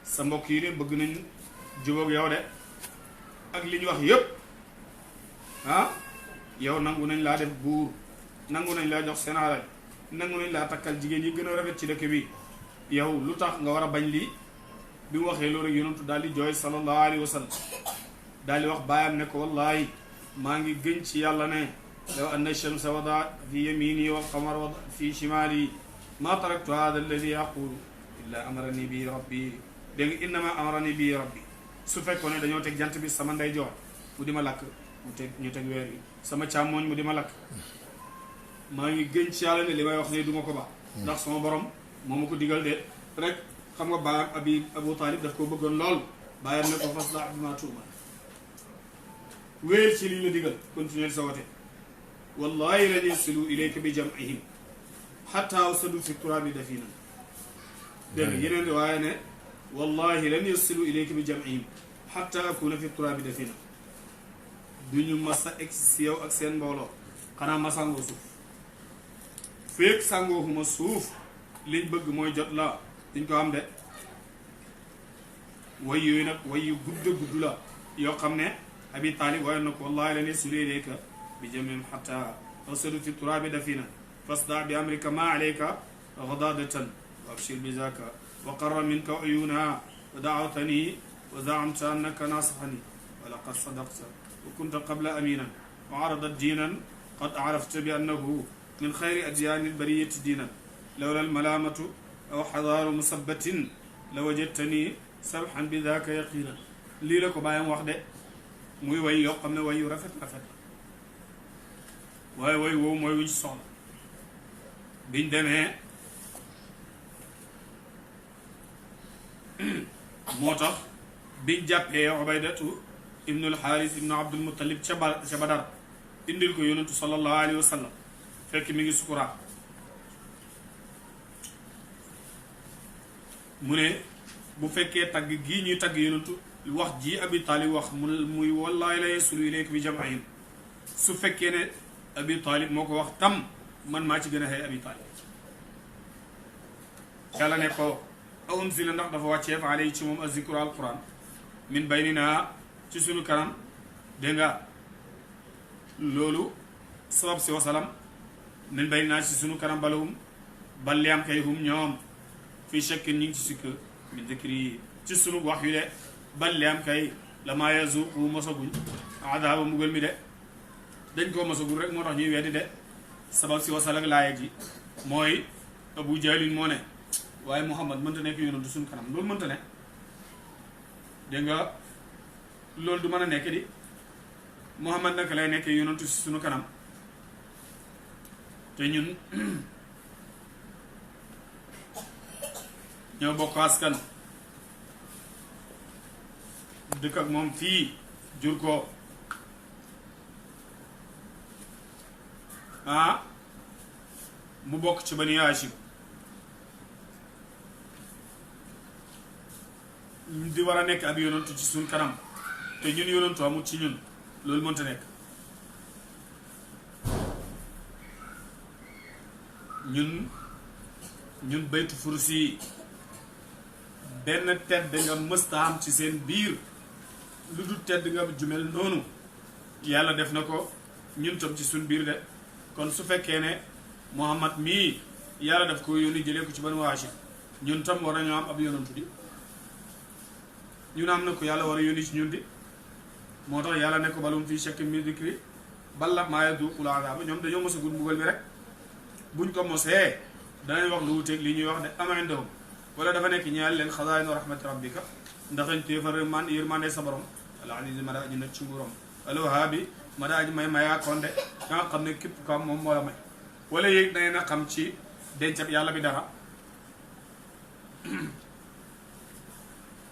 sa mbokk yi de bëgg nañ jubóog yow de ak li ñu wax yëpp yow nangu nañ laa def buur nangu nañ laa jox seen alal nangu nañ laa takkal jigéen yi gën a rafet ci dëkk bi yow lu tax nga war a bañ lii bi mu waxee loolu rek yonentu daal di jooy sallallahu alayhi wa sallam daal di wax baayam ne ko wallahi maa ngi gën ci yàlla ne law anna shamsa wadaat fi yamini wal qamar wadaat fi shimali ma taraktu hada alladi aqulu illa amarani bi rabbi dégg nga innama amarani bi rabbi su fekkoon ne dañoo teg jant bi sama ndeyjoor mu di ma lakk ñu teg weer yi sama càmmooñ mu di ma lakk maa ngi gën ci yàlla ne li may wax ne du ma ko baax ndax sama borom moo ma ko digal de rek xam nga baayam Abu Talib daf ko bëggoon lool bàyyam ne ko fasda' bimaa tu'mar wéyal ci lii la digal continuer sa wote wallahi lan yasilu ilayka bi jam'ihim xatta awsadu fi turaabi dafina dégg nga yeneen waaye ne wallahi lan yasilu ilayka bi jam'ihim xatta akuna fi turaabi dafina duñu masa egg si yow ak seen mbooloo xanaa ma sàngoo suuf féeg sàngooxuma suuf liñ bëgg mooy jot la diñ ko am de way yooyu nag way yu gudd la yoo xam ne abi taalib waaye na ko wallahi lan yasilu ilayka bi jam'ihim xatta awsadu fi turaabi dafina fasda bi amrika ma alayka ghadadatan wa abshir bi zaka wa qarra minka uyuna wa da'awtani wa za'amta annaka nasahani wa laqad sadaqta wa kunta qabla aminan wa aradat diinan qad arafta bi annahu min xayri adyaani albariyati diinan lawla almalamatu aw xadaaru musabbatin la wajadtani sabxan bi daaka yaqinan lii la ko bàyyam wax de muy way yoo xam ne way yu rafet waaye way woowu mooy wuñ soxla biñ demee moo tax biñ jàppee Ubaydatu ibnul Xaaris ibnu Abdul Muttalib ca Badar indil ko yonentu sallallahu alayhi wa sallam fekk mi ngi sukuraat mu ne bu fekkee tagg gii ñuy tagg yonentu wax ji Abi Taalib wax muy wallaahi la yasulu ilayka bi jam'ihim su fekkee ne Abi Taalib moo ko wax tam man maa ci gën a xëy Abi Taalib yàlla ne ko a unzila ndax dafa wàcceef alay ci moom azikru alquran min baynina ci sunu kanam dégg nga loolu sabab si wasalam min baynina ci sunu kanam balahum balliam kay hum ñoom fii shakkin ñi ngi ci sikk min dikri ci sunu wax yu de balliam kay la maa yazuqu mosaguñ adaaba mbugal mi de dañ koo mosagul rek moo tax ñuy weddi de sabab si wasal ak laaya ji mooy Abu Jahlin moo ne waaye Muhammad mënta nekk yonantu suñu kanam loolu mënta ne dégg nga loolu du mën a nekk di Muhammad naka lay nekk yonantu si suñu kanam te ñun ñoo bokk askan dëkk ak moom fii jur ko mu bokk ci Bani Haashim di war a nekk ab yonantu ci suñ kanam te ñun yonantu amul ci ñun loolu mënta nekk ñun baytu fursi benn tedd nga mësta am ci seen biir lu dul tedd nga jumel noonu yàlla def na ko ñun tam ci suñ biir de kon su fekkee ne Muhammad mii yàlla daf ko yónni jëlee ko ci Banu Haashim ñun tam war nañoo am ab yonantu di ñun am na ko yàlla war a yónni ci ñun di moo tax yàlla ne ko balum fii shakkin min dikri bal maa yazuuqul azaaba ñoom dañoo mosagul mbugal mi rek buñ ko mosee danañ wax lu wuteeg li ñuy wax de am indahum wala dafa nekk ñeel leen xazaa'inu rahmati rabbika ndaxañ téefar yërmande sa borom al aziiz ma daa aji nag ci nguuram al wahaabi ma daa aji may mayaakoon de nga xam ne képp ko am moom moo la may wala yéeg dangeen a xam ci dencab yàlla bi dara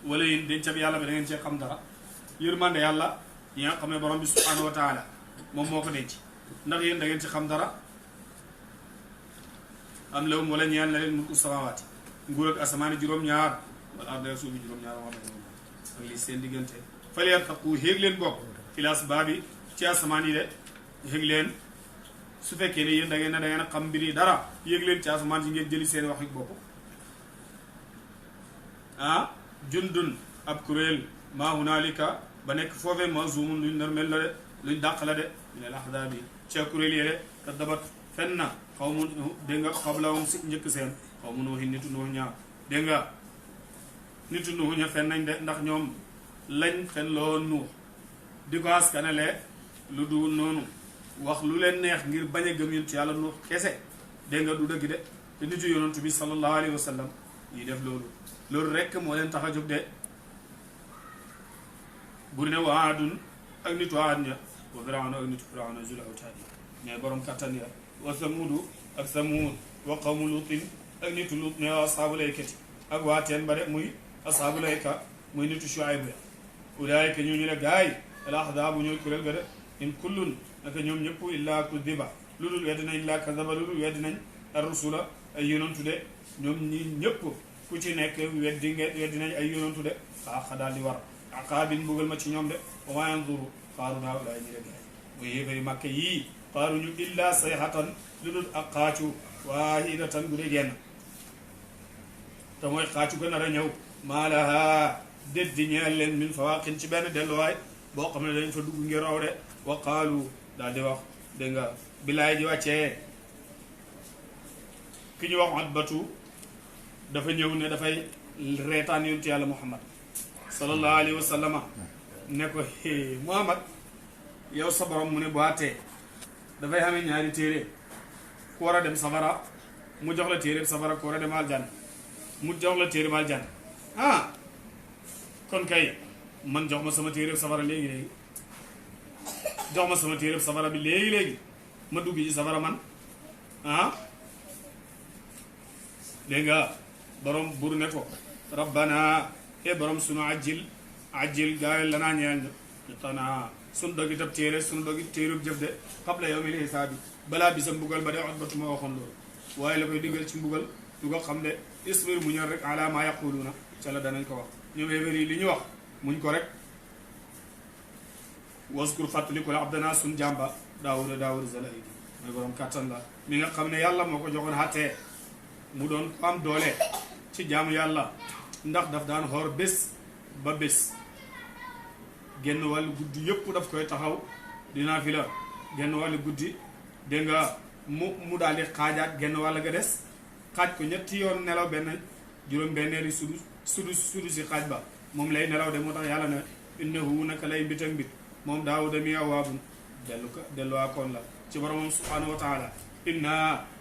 wala yéen dencab yàlla bi da ngeen cee xam dara yërmande yàlla yi nga xam ne borom bi subhanahu wa taala moom moo ko denc ndax yéen da ngeen ci xam dara am lawum wala ñeel na leen mulku samawaati nguur ak asamaani juróom-ñaar wala arda suufi juróom-ñaar wax dëgg ak li seen diggante fal yartaqu xéeg leen bokk ilaas baabi ci asamaan yi de xéeg leen su fekkee ne yéen da ngeen a xam mbir yi dara yéeg leen ci asamaan yi ngeen jëli seen wax yu bopp jundun ab kuréel maa hunaalika ba nekk foofee mahzuumun luñ narmel la de luñ dàq la de minal ahzaabi ca kuréel yi de te dabat fen na xaw mu dégg nga qablahum si njëkk seen xaw mu nuuhin nitu nuux ñaar dégg nga nitu nuux ña fen nañ de ndax ñoom lañ fen loo nuux di ko askanale lu du noonu wax lu leen neex ngir bañ a gëm yonent yàlla nuux kese dégg nga du dëgg de te nitu yonent bi sallallahu alayhi wa sallam yi def loolu rekk moo leen tax a jóg de buri ne wa aadun ak nitu aad ña wa firawna ak nitu firawna zul awtaad mais borom kattan ya wa samuudu ak samuud wa qawmu luutin ak nitu luut ne ashaabul aykati ak waa teen ba de muy ashaabul ayka muy nitu Shuayb ya ulaayika ñu ne gaay al ahzaabu ñooy kuréel ga de in kullun naka ñoom ñëpp illaa kudiba lu dul weddi nañ illaa kadaba lu dul weddi nañ ar-rusula ay yonantu de ñoom ñi ñëpp ku ci nekk weddi nañ ay yonantu de xaaxa daal di war aqaabin mbugal ma ci ñoom de wa maa yanzuru xaaru naa walaay ñi leen muy yéefari màkke yii xaaruñu illaa sayhatan lu dul ak xaacu waahidatan gu de genn te mooy xaacu ga nar a ñëw maa lahaa déddi ñeel leen min fawaaqin ci benn delluwaay boo xam ne dañ fa dugg ngir raw de wa qaalu daal di wax dégg nga bilaay ji wàccee ki ñu wax Utbatu dafa ñëw ne dafay reetaan yontu yàlla Muhammad sallallahu alayhi wa sallama ne ko Muhammad yow sa borom mu ne bu àttee dafay xamee ñaari téere ku war a dem safara mu jox la téere safara ku war a dem aljanna mu jox la téere aljanna kon kay man jox ma sama téere safara léegi-léegi jox ma sama téere safara bi léegi-léegi ma dugg ci safara man dégg nga borom bur ne ko rabbana borom sunu ajjil gaawel lanaa ñeel ñu tanaa sunu dogi tab téere sunu dogi téerub jëf de qabla yawmil hisaabi balaa bisa mbugal ba de Utbatu ma waxoon loolu waaye la koy diggal ci mbugal du ko xam de isbir mu ñor rek ala ma yaquluuna ca la danañ ko wax ñoom yéefar yi li ñu wax muñ ko rek waskur fàttali ko la abdana sun jàmba daawuda zalaidi mooy borom kàttan la mi nga xam ne yàlla moo ko joxoon xàttee mu doon ko am doole ci jaamu yàlla ndax daf daan xoor bés ba bés genn wàllu guddi yëpp daf koy taxaw dinaa fi la genn wàllu guddi dégg nga mu daal di xaajaat genn wàll ga des xaaj ko ñetti yoon nelaw benn juróom benneeli sudu si xaaj ba moom lay nelaw de moo tax yàlla ne innahu naka lay mbit ak mbit moom daawuda mi awaabun delluwaa koon la ci boromam subhanahu wa taala inna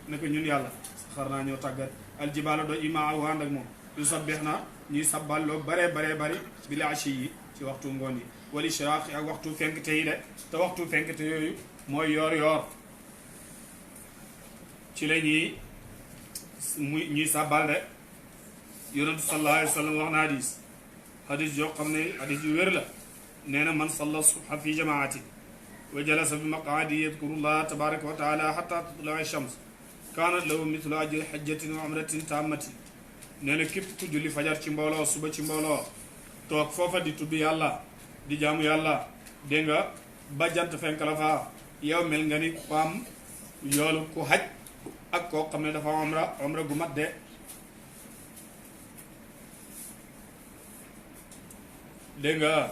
naka ñun yàlla saxar naa ñoo tàggat aljibaala do ima awand ak moom yu sabbix na ñuy sabballoo baree bari bi la ashi yi ci waxtu ngoon yi wal ishraaq ak waxtu fenkte yi de te waxtu fenkte yooyu mooy yoor ci la ñuy sabbal de yonentu sallallahu alayhi wa sallam wax na hadis yoo xam ne hadis yu wér la nee na man salla subha fi jamaati wa jalasa bi maqaadi yadkurullah tabaraka wa taala xata tatlu'a shams kaanat lahu mithlu ajri hajjatin wa umratin tammati nee na képp ku julli fajar ci mbooloo suba ci mbooloo toog foofa di tudd yàlla di jaamu yàlla dégg nga ba jant fenk la fa yow mel nga ni ku am yoolu ku xaj ak koo xam ne dafa umra gu mat de dégg nga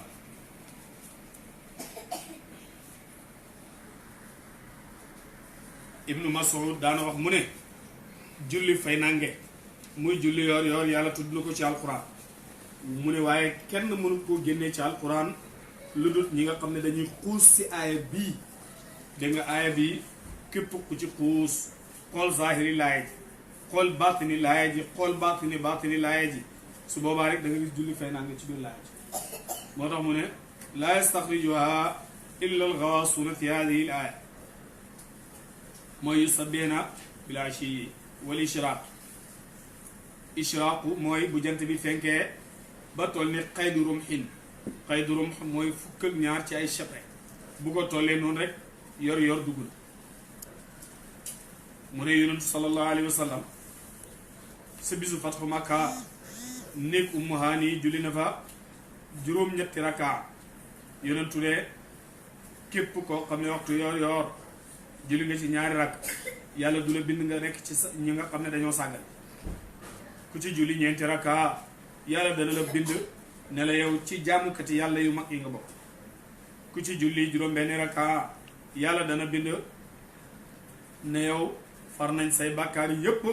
Ibnu Mas'ud daana wax mu ne julli fay nange muy julli yoor yàlla tudd na ko ci alquran mu ne waaye kenn mënu koo génnee ci alquran lu dul ñi nga xam ne dañuy xuus ci aaya bii dégg nga aaya bii képp ku ci xuus xool zahiri laaya ji xool batini laaya ji xool batini laaya ji su boobaa rek da nga gis julli fay nange ci biir laaya ji moo tax mu ne laa yastaxrijuha illa alxawaasuuna fi hadihi l aaya mooy yusabbihuuna bil ashiyyi wal ishraaq ishraaqu mooy bu jant bi fenkee ba toll ni xaydu rumx mooy fukk ak ñaar ci ay chape bu ko tollee noonu rek yor dugg na mu ne yonentu sallallahu alayhi wa sallam sa bisu fatxu Makka néeg Ummu Haani julli na fa juróom-ñetti rakkaa yonentu ne képp koo xam ne waxtu yor julli nga ci ñaari rakk yàlla du la bind nga nekk ci ñi nga xam ne dañoo sàggal ku ci julli ñeenti rakkaa yàlla dana la bind ne la yow ci jaamukati yàlla yu mag yi nga bokk ku ci julli juróom-benni rakkaa yàlla dana bind ne yow far nañ say bàkkaar yépp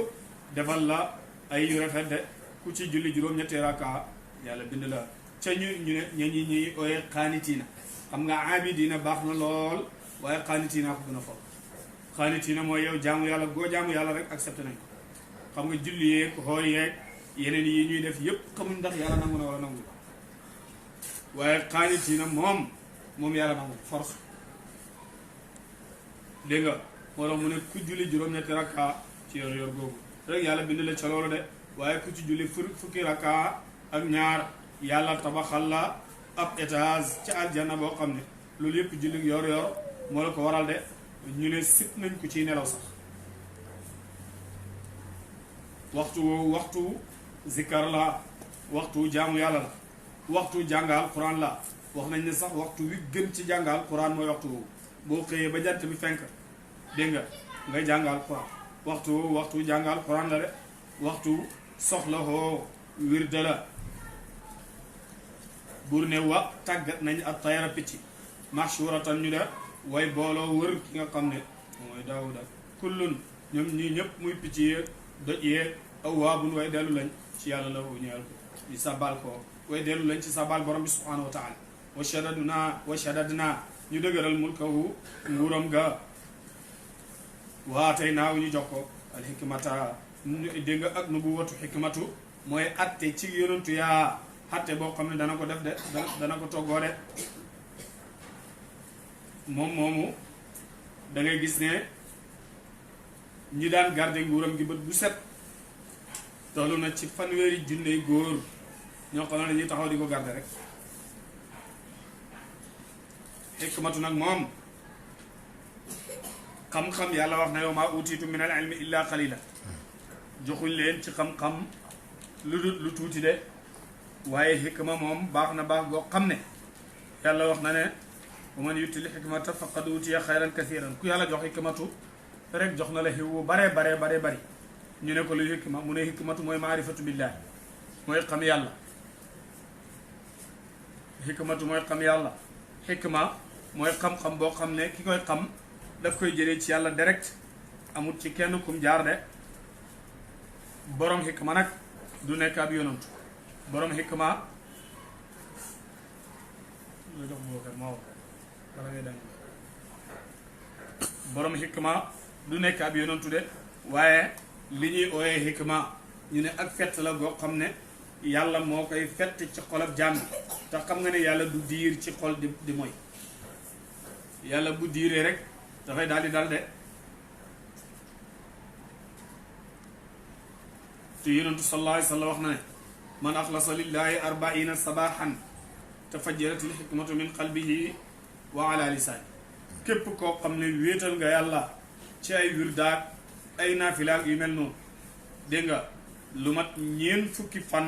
defal la ay yu rafet de ku ci julli juróom-ñetti rakkaa yàlla bind la ca ñu ne ñuy ooye xaanitiina xam nga aabidiina baax na lool waaye xaanitiina ko gën a fol xaanitiina mooy yow jaamu yàlla goo jaamu yàlla rek accepté nañ ko xam nga julli yeeg xoor yeeg yeneen yi ñuy def yépp xamuñ ndax yàlla nangu na wala nangu waaye xaanitiina moom yàlla nangu force dégg nga moo tax mu ne ku julli juróom-ñetti rakka ci yor googu rek yàlla bind la ca loolu de waaye ku ci julli fukki rakka ak ñaar yàlla tabaxal la ab étage ci aljanna boo xam ne loolu yëpp julli yor yor moo la ko waral de ñu ne sit nañ ko ciy nelaw sax waxtu woowu waxtu zikkar la waxtu jaamu yàlla la waxtu jàngal quran la wax nañ ne sax waxtu wi gën ci jàngal quran mooy waxtu woowu boo xëyee ba jant bi fenk dégg nga jàngal quran waxtu jàngal quran la de waxtu soxla hoo wirda la buur ne wa tàggat nañ ak tayara picc mashuratan ñu de way booloo wër ki nga xam ne mooy daawuda kullun ñoom ñii ñëpp muy picc yee doj yee awaabun way dellu lañ ci yàlla la wu ñeel ko di sabal ko way dellu lañ ci sabal borom bi subhanahu wa taala wa shadadna ñu dëgëral mulkahu nguuram ga waatay naaw ñu jox ko al hikmata dégg nga ak nubuwatu hikmatu mooy atte ci yonantu yaa atte boo xam ne dana ko def de dana ko toggoo de moom moomu da ngay gis ne ñi daan garde nguuram gi bët bu set tollu na ci fanweeri junne góor ñoo xam ne dañuy taxaw di ko garde rek hikmatu nag moom xam-xam yàlla wax na yow maa utiitu min al ilmi illa qalila joxuñ leen ci xam-xam lu tuuti de waaye hikma moom baax na baax goo xam ne yàlla wax na ne wa man yutil hikmata faqad utiya xayran kathiran ku yàlla jox hikmatu rek jox na la xiw wu bare bari ñu ne ko lu hikma mu ne hikmatu mooy maarifatu billahi mooy xam yàlla hikmatu mooy xam yàlla hikma mooy xam-xam boo xam ne ki koy xam daf koy jëlee ci yàlla direct amut ci kenn kum jaar de borom hikma nag du nekk ab yonantu borom hikma borom hikma du nekk ab yonantu de waaye li ñuy ooyee hikma ñu ne ak fett la goo xam ne yàlla moo koy fett ci xolab jàmm te xam nga ne yàlla du diir ci xol di mooy yàlla bu diiree rek dafay daal di dal de te yonentu sallallahu alayhi wa sallam wax na ne man axlasa lillahi arbaina sabahan tafajjarat al hikmatu min qalbihi wa ala lisaani képp koo xam ne wéetal nga yàlla ci ay wirdaak ay naafilaak yu mel noonu dégg nga lu mat ñeen fukki fan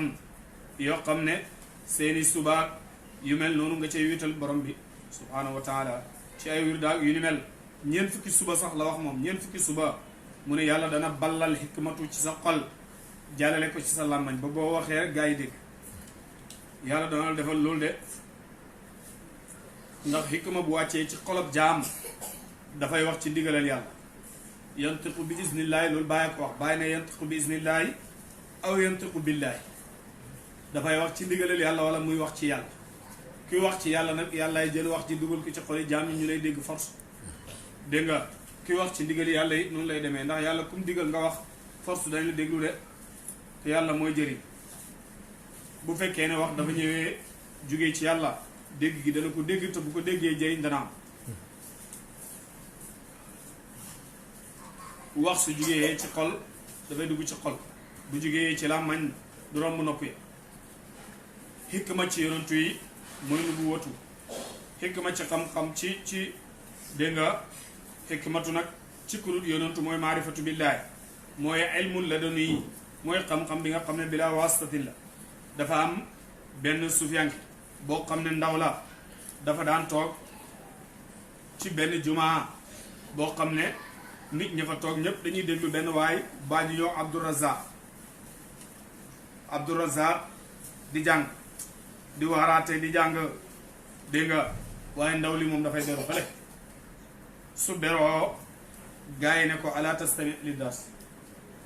yoo xam ne seeni subaak yu mel noonu nga cay wéetal borom bi subhanahu wa taala ci ay wirdaak yu ni mel ñeen fukki suba sax la wax moom ñeen fukki suba mu ne yàlla dana ballal hikmatu ci sa xol jàllale ko ci sa làmmañ ba boo waxee rek gaa yi dégg yàlla dana la defal loolu de ndax hikma bu wàccee ci xolob jaam dafay wax ci ndigalal yàlla yantiqu bi iznillaahi loolu bàyyi ko wax bàyyi ne yantiqu bi iznillaahi aw yantiqu billaahi dafay wax ci ndigalal yàlla wala muy wax ci yàlla kuy wax ci yàlla nag yàllaay jël wax ci dugal ko ci xoli jaam yi ñu lay dégg force dégg nga kuy wax ci ndigal yàlla yi noonu lay demee ndax yàlla kum digal nga wax force dañ la déglu de te yàlla mooy jëriñ bu fekkee ne wax dafa ñëwee jugee ci yàlla dégg gi dana ko dégg te bu ko déggee jëriñ dana am wax su jugee ci xol dafay dugg ci xol bu jugee ci làmmañ du romb nopp yi hikma ci yonantu yi mooy nu bu watu hikma ci xam-xam ci dégg nga hikmatu nag ci kurut yonantu mooy maarifatu billaahi mooy ilmul laduni mooy xam-xam bi nga xam ne bilaa wastatin la dafa am benn sufiyanke boo xam ne ndaw la dafa daan toog ci benn jumaa boo xam ne nit ña fa toog ñëpp dañuy déglu benn waay baa ñu ñëw Abdourazaq di jàng di waaraate di jàng dégg nga waaye ndaw li moom dafay beru fële su beroo gars yi ne ko ala tastami li dars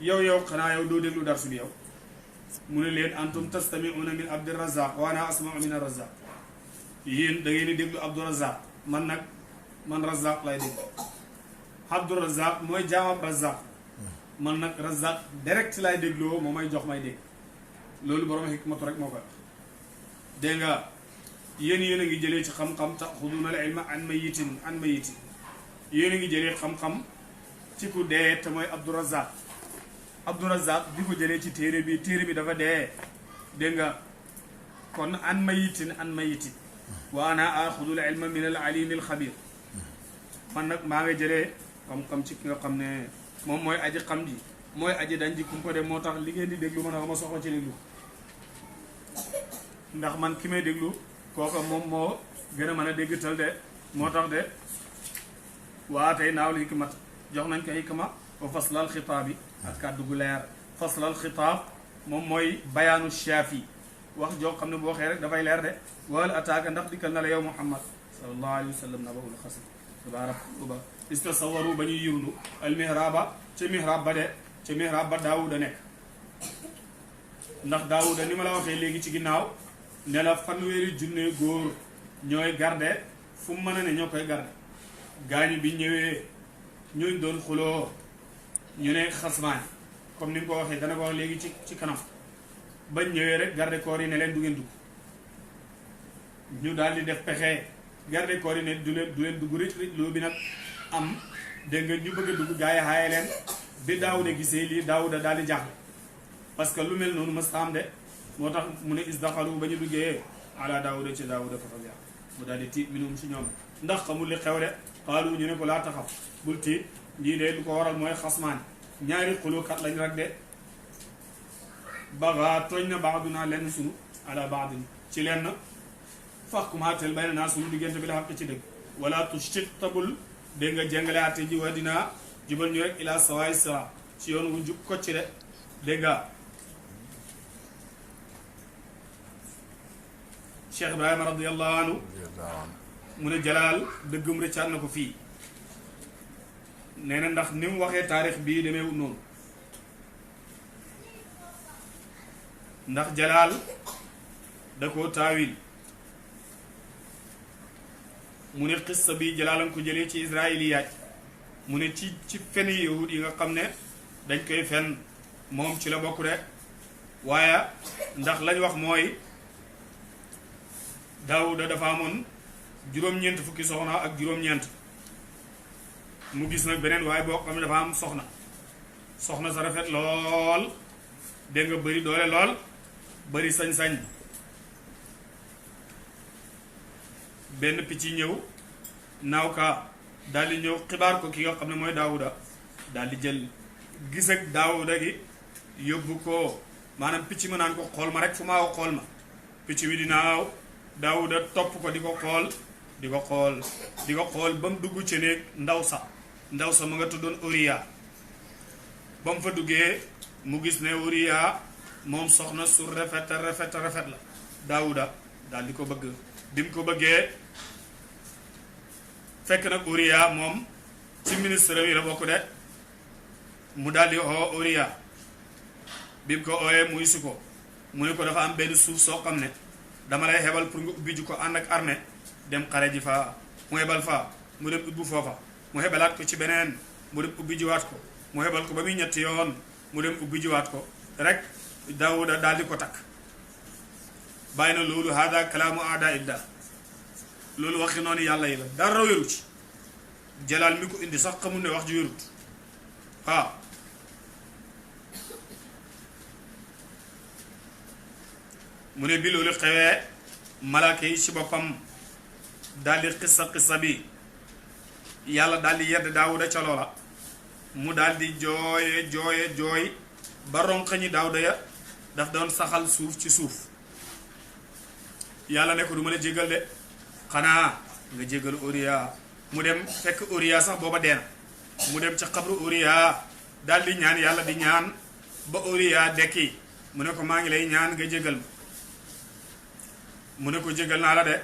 yow xanaa yow doo déglu darsu bi yow mu ne leen antum tastami'una min Abdourazaq wa ana asma'u min Razaq yéen da ngeen di déglu Abdourazaq man Razaq lay déglu Abdourazaq mooy jaamam Razaq man nag Razaq direct lay dégloo moo may jox may dégg loolu borom hikmatu rek moo koy wax dégg nga yéen a ngi jëlee ci xam-xam taxuduuna al ilma an mayitin yéen a ngi jëlee xam-xam ci ku dee te mooy Abdourazaq bi ko jëlee ci téere bi dafa dee dégg nga kon an mayitin wa ana axudul ilma min al alim al xabir man nag maa nga jëlee xam-xam ci ki nga xam ne moom mooy aji xam ji mooy aji dañ ji kumpa de moo tax li ngeen di déglu man a ma soxla ci déglu ndax man ki may déglu kooka moom moo gën a mën a déggtal de moo tax de waa tey naawul hikmat jox nañ ko hikma wa faslal xitaab yi ak kàddu gu leer faslal xitaab moom mooy bayaanu shaafi wax joo xam ne boo waxee rek dafay leer de wal ataaka ndax dikkal na la yow muhammad sallallahu alayhi wa sallam nabaul xasim tabarak ba istasawaru ba ñuy yiwlu al mihraba ca mihrab ba de ca mihrab ba daawuda nekk ndax daawuda ni ma la waxee léegi ci ginnaaw ne la fanweeri junne góor ñooy garde fu mu mën a ne ñoo koy garde gaañu bi ñëwee ñooñ doon xuloo ñu ne xasmaan comme ni nga ko waxee dana ko wax léegi ci kanam bañ ñëwee rek garde corps yi ne leen du ngeen dugg ñu daal di def pexe garde corps yi ne du leen dugg rëcc loo bi nag am dégg nga ñu bëgg a dugg gaa yi xaaye leen bi daawuda gisee lii daawuda daal di jaaxle parce que lu mel noonu mës am de moo tax mu ne isdaxalu ba ñu duggee ala daawuda ci daawuda fa faja mu daal di tiit minum si ñoom ndax xamul li xew de xaalu ñu ne ko laa taxaw bul tiit lii de lu ko waral mooy xasmaan ñaari xulukat lañ rek de bagaa tooñ na baaduna lenn sunu ala baadin ci lenn faxkum àtteel bay na naa sunu diggante bi la xaq ci dëgg wala tushtit tabul dégg nga jàngale àtte ji wa dinaa jubal ñu rek ila sawaay sira ci yoon wu jub kocc de dégg nga Cheikh Ibrahima radiallahu anhu mu ne jalaal dëggum rëccaat na ko fii nee na ndax ni mu waxee taarix bii demeewul noonu ndax jalaal da koo taawil mu ne xissa bi jalaalam ko jëlee ci israiliyaat mu ne ci fen yahud yi nga xam ne dañ koy fen moom ci la bokk de waaye ndax lañ wax mooy Daawuda dafa amoon juróom-ñeent fukki soxna ak juróom-ñeent mu gis nag beneen waaye boo xam ne dafa am soxna sa rafet lool dégg nga bëri doole lool bëri sañ-sañ benn picc ñëw naaw ka daal di ñëw xibaar ko ki nga xam ne mooy Daawuda daal di jël gis ak Daawuda gi yóbbu ko maanaam picc ma naan ko xool ma rek fu maa xool ma picc wi di naaw Daawuda topp ko di ko xool di ko xool ba mu dugg ci néeg ndaw sa mu nga tuddoon Uriya ba mu fa duggee mu gis ne Uriya moom soxna su rafet la Daawuda daal di ko bëgg bi mu ko bëggee fekk nag Uriya moom ci ministre yi la bokk de mu daal di oo Uriya bi mu ko ooyee muy si ko mu ne ko dafa am benn suuf soo xam ne dama lay xebal pour nga ubbi ji ko ànd ak armée dem xare ji faa mu xebal faa mu dem ubbi foofa mu xebalaat ko ci beneen mu dem ubbi jiwaat ko mu xebal ko ba muy ñetti yoon mu dem ubbi jiwaat ko rek Daawuda daal di ko takk bàyyi na loolu hada kalaamu aada idda loolu waxi noonu yàlla yi la dara wéru ci jalaal mi ko indi sax xamul ne wax ji wérut waaw mu ne bi loolu xewee malaaka yi ci boppam daal di xissa bi yàlla daal di yedd Daawuda ca loola mu daal di jooy ba ronqañi Daawuda ya daf doon saxal suuf ci suuf yàlla ne ko du ma la jéggal de xanaa nga jéggal Uriya mu dem fekk Uriya sax booba deena mu dem ca xabru Uriya daal di ñaan yàlla di ñaan ba Uriya dekki mu ne ko maa ngi lay ñaan nga jéggal ma mu ne ko jéggal naa la de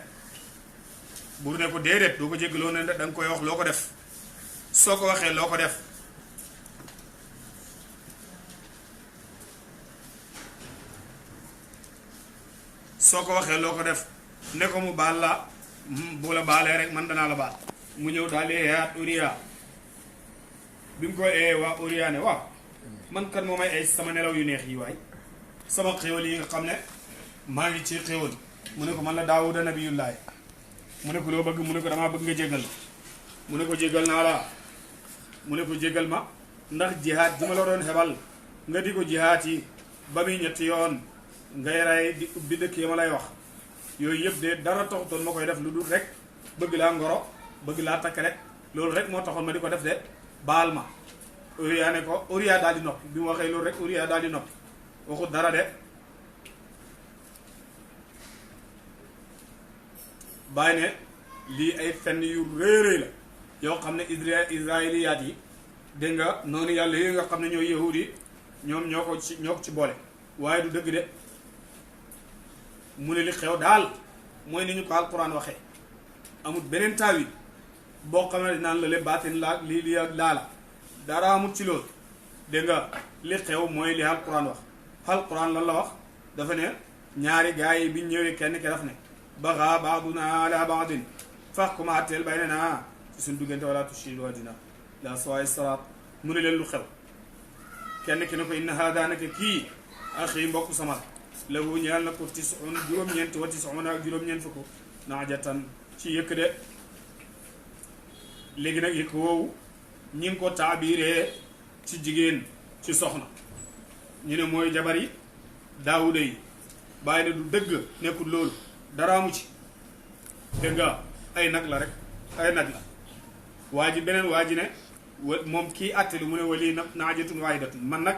buur ne ko déedéet doo ko jéggaloo ne da nga koy wax loo ko def soo ko waxee loo ko def soo ko waxee loo ko def ne ko mu baal la bu la baalee rek man danaa la baal mu ñëw daal di yaat Uriya bi mu ko waa Uriya ne waaw man kan moo may ay sama nelaw yu neex yi waay sama xéwal yi nga xam ne maa ngi ci xéwal mu ne ko man la Daawuda nabiyullahi mu ne ko loo bëgg mu ne ko damaa bëgg nga jéggal mu ne ko jéggal naa la mu ne ko jéggal ma ndax jihaat ji ma la doon xebal nga di ko jihaat yi ba muy ñetti yoon ngay rey di ubbi dëkk yi ma lay wax yooyu yëpp de dara taxutoon ma koy def lu dul rek bëgg laa ngoro bëgg laa takk rek loolu rek moo taxoon ma di ko def de baal ma. Uriya ne ko Uriya daal di noppi bi mu waxee loolu rek Uriya daal di noppi waxut dara de. bàyyi ne lii ay fenn yu réeréy la yoo xam ne israéliyaat yi dégg nga noonu yàlla yi nga xam ne ñooy yahud yi ñoom ñoo ko ci boole waaye du dëgg de mu ne li xew daal mooy ni ñu ko alquran waxee amul beneen taawil boo xam ne naan la le baatin laa lii ak laa la dara amul ci loolu dégg nga li xew mooy li alquran wax alquran lan la wax dafa ne ñaari gaay yi biñ ñëwee kenn ki daf ne bagaa baaduna ala baadin fahkum atteel baynanaa ci suñ duggante wala tushid waadina la sawaay siraat mu ne leen lu xew kenn ki ne ko inna haada naka kii axi mbokk sama lahu ñeel na ko tisun juróom-ñeent wa tisuuna ak juróom-ñeent fukk naajatan ci yëkk de léegi nag yëkk woowu ñi ngi ko taabiree ci jigéen ci soxna ñu ne mooy jabari daawuda yi bàyyi ne du dëgg nekkul loolu dara amu ci dégg nga ay nag la rek ay nag la waa ji beneen waa ji ne moom kii àttelu mu ne wali nag naajatun waahidatun man nag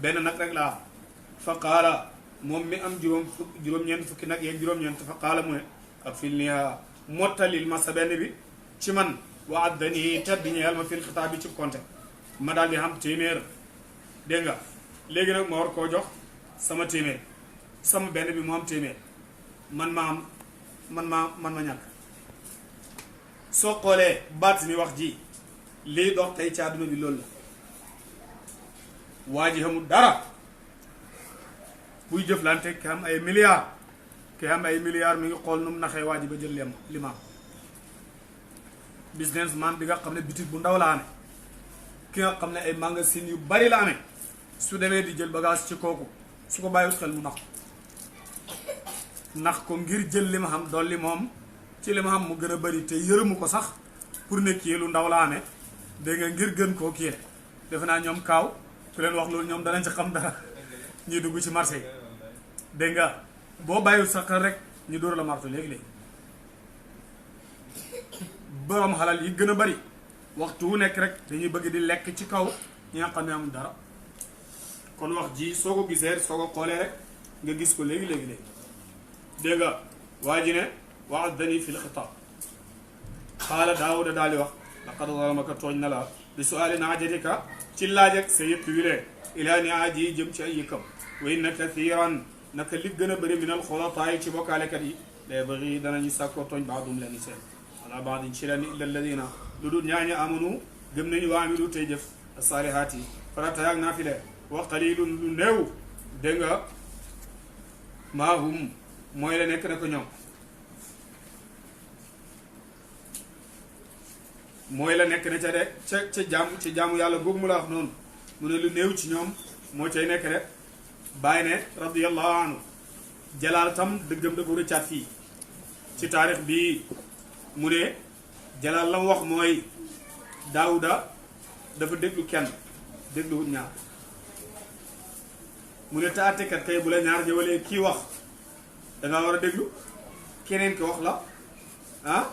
benn nag rek laa fa qaala moom mi am juróom-ñeent fukki nag yeeg juróom-ñeent fa qaala mu ne ak fil niha mottalil ma sa benn bi ci man wa addani teddi ñeel ma fil xitaab bi ci konte ma daal di xam téeméer dégg nga léegi nag ma war koo jox sama téeméer sama benn bi mu am téeméer man ma ñàkk soo xoolee baat ni wax ji lii dox tey ci àdduna bi loolu la waa ji xamul dara buy jëflante ki am ay milliards mi ngi xool nu mu naxee waa ji ba jël limaam businessman bi nga xam ne bitig bu ndaw la amee ki nga xam ne ay magasin yu bari la amee su demee di jël bagage ci kooku su ko bàyyiwut xel mu nax ko ngir jël li ma xam dolli moom ci li ma xam mu gën a bari te yërëmu ko sax pour ne kii lu ndaw la amee dégg nga ngir gën koo kii defe naa ñoom kaaw ku leen wax loolu ñoom danañ ci xam dara ñuy dugg ci marché yi dégg nga boo bàyyiwul sax rek ñu dóor la marto léegi-léegi borom xalal yi gën a bari waxtu wu nekk rek dañuy bëgg di lekk ci kaw ñi nga xam ne amul dara kon wax ji soo ko gisee soo ko xoolee rek nga gis ko léegi-léegi dégg nga waa ji ne wa addani fi lxitaab xaala daawuda daal di wax laqad zalamaka tooñ na la bi suaali naajatika ci laaj ak sa yëpp wi lee ilaa niaaji jëm ci ay yëkkam wa inna kathiran naka li gën a bëri min al xulataay ci bokkaalekat yi lay bëri danañu sàkkoo tooñ baadum leen seen wala baadin ci leen illa alladina lu dul ñaaña amanu gëm nañu wa amilu tey jëf saalihaat yi farata yaag naa fi lee wa qalilun lu néew dégg nga maahum mooy la nekk na ko ñoom mooy la nekk na ca de ca jaamu yàlla boobu mu la wax noonu mu ne lu néew ci ñoom moo cay nekk rek bàyyi ne radiyallahu anhu jalaal tam dëggam da ko rëccaat fii ci taarix bii mu ne jalaal la mu wax mooy daawuda dafa déglu kenn dégluwut ñaar mu ne te àttekat kay bu la ñaar jëwalee kii wax danga war a déglu keneen ki wax la ah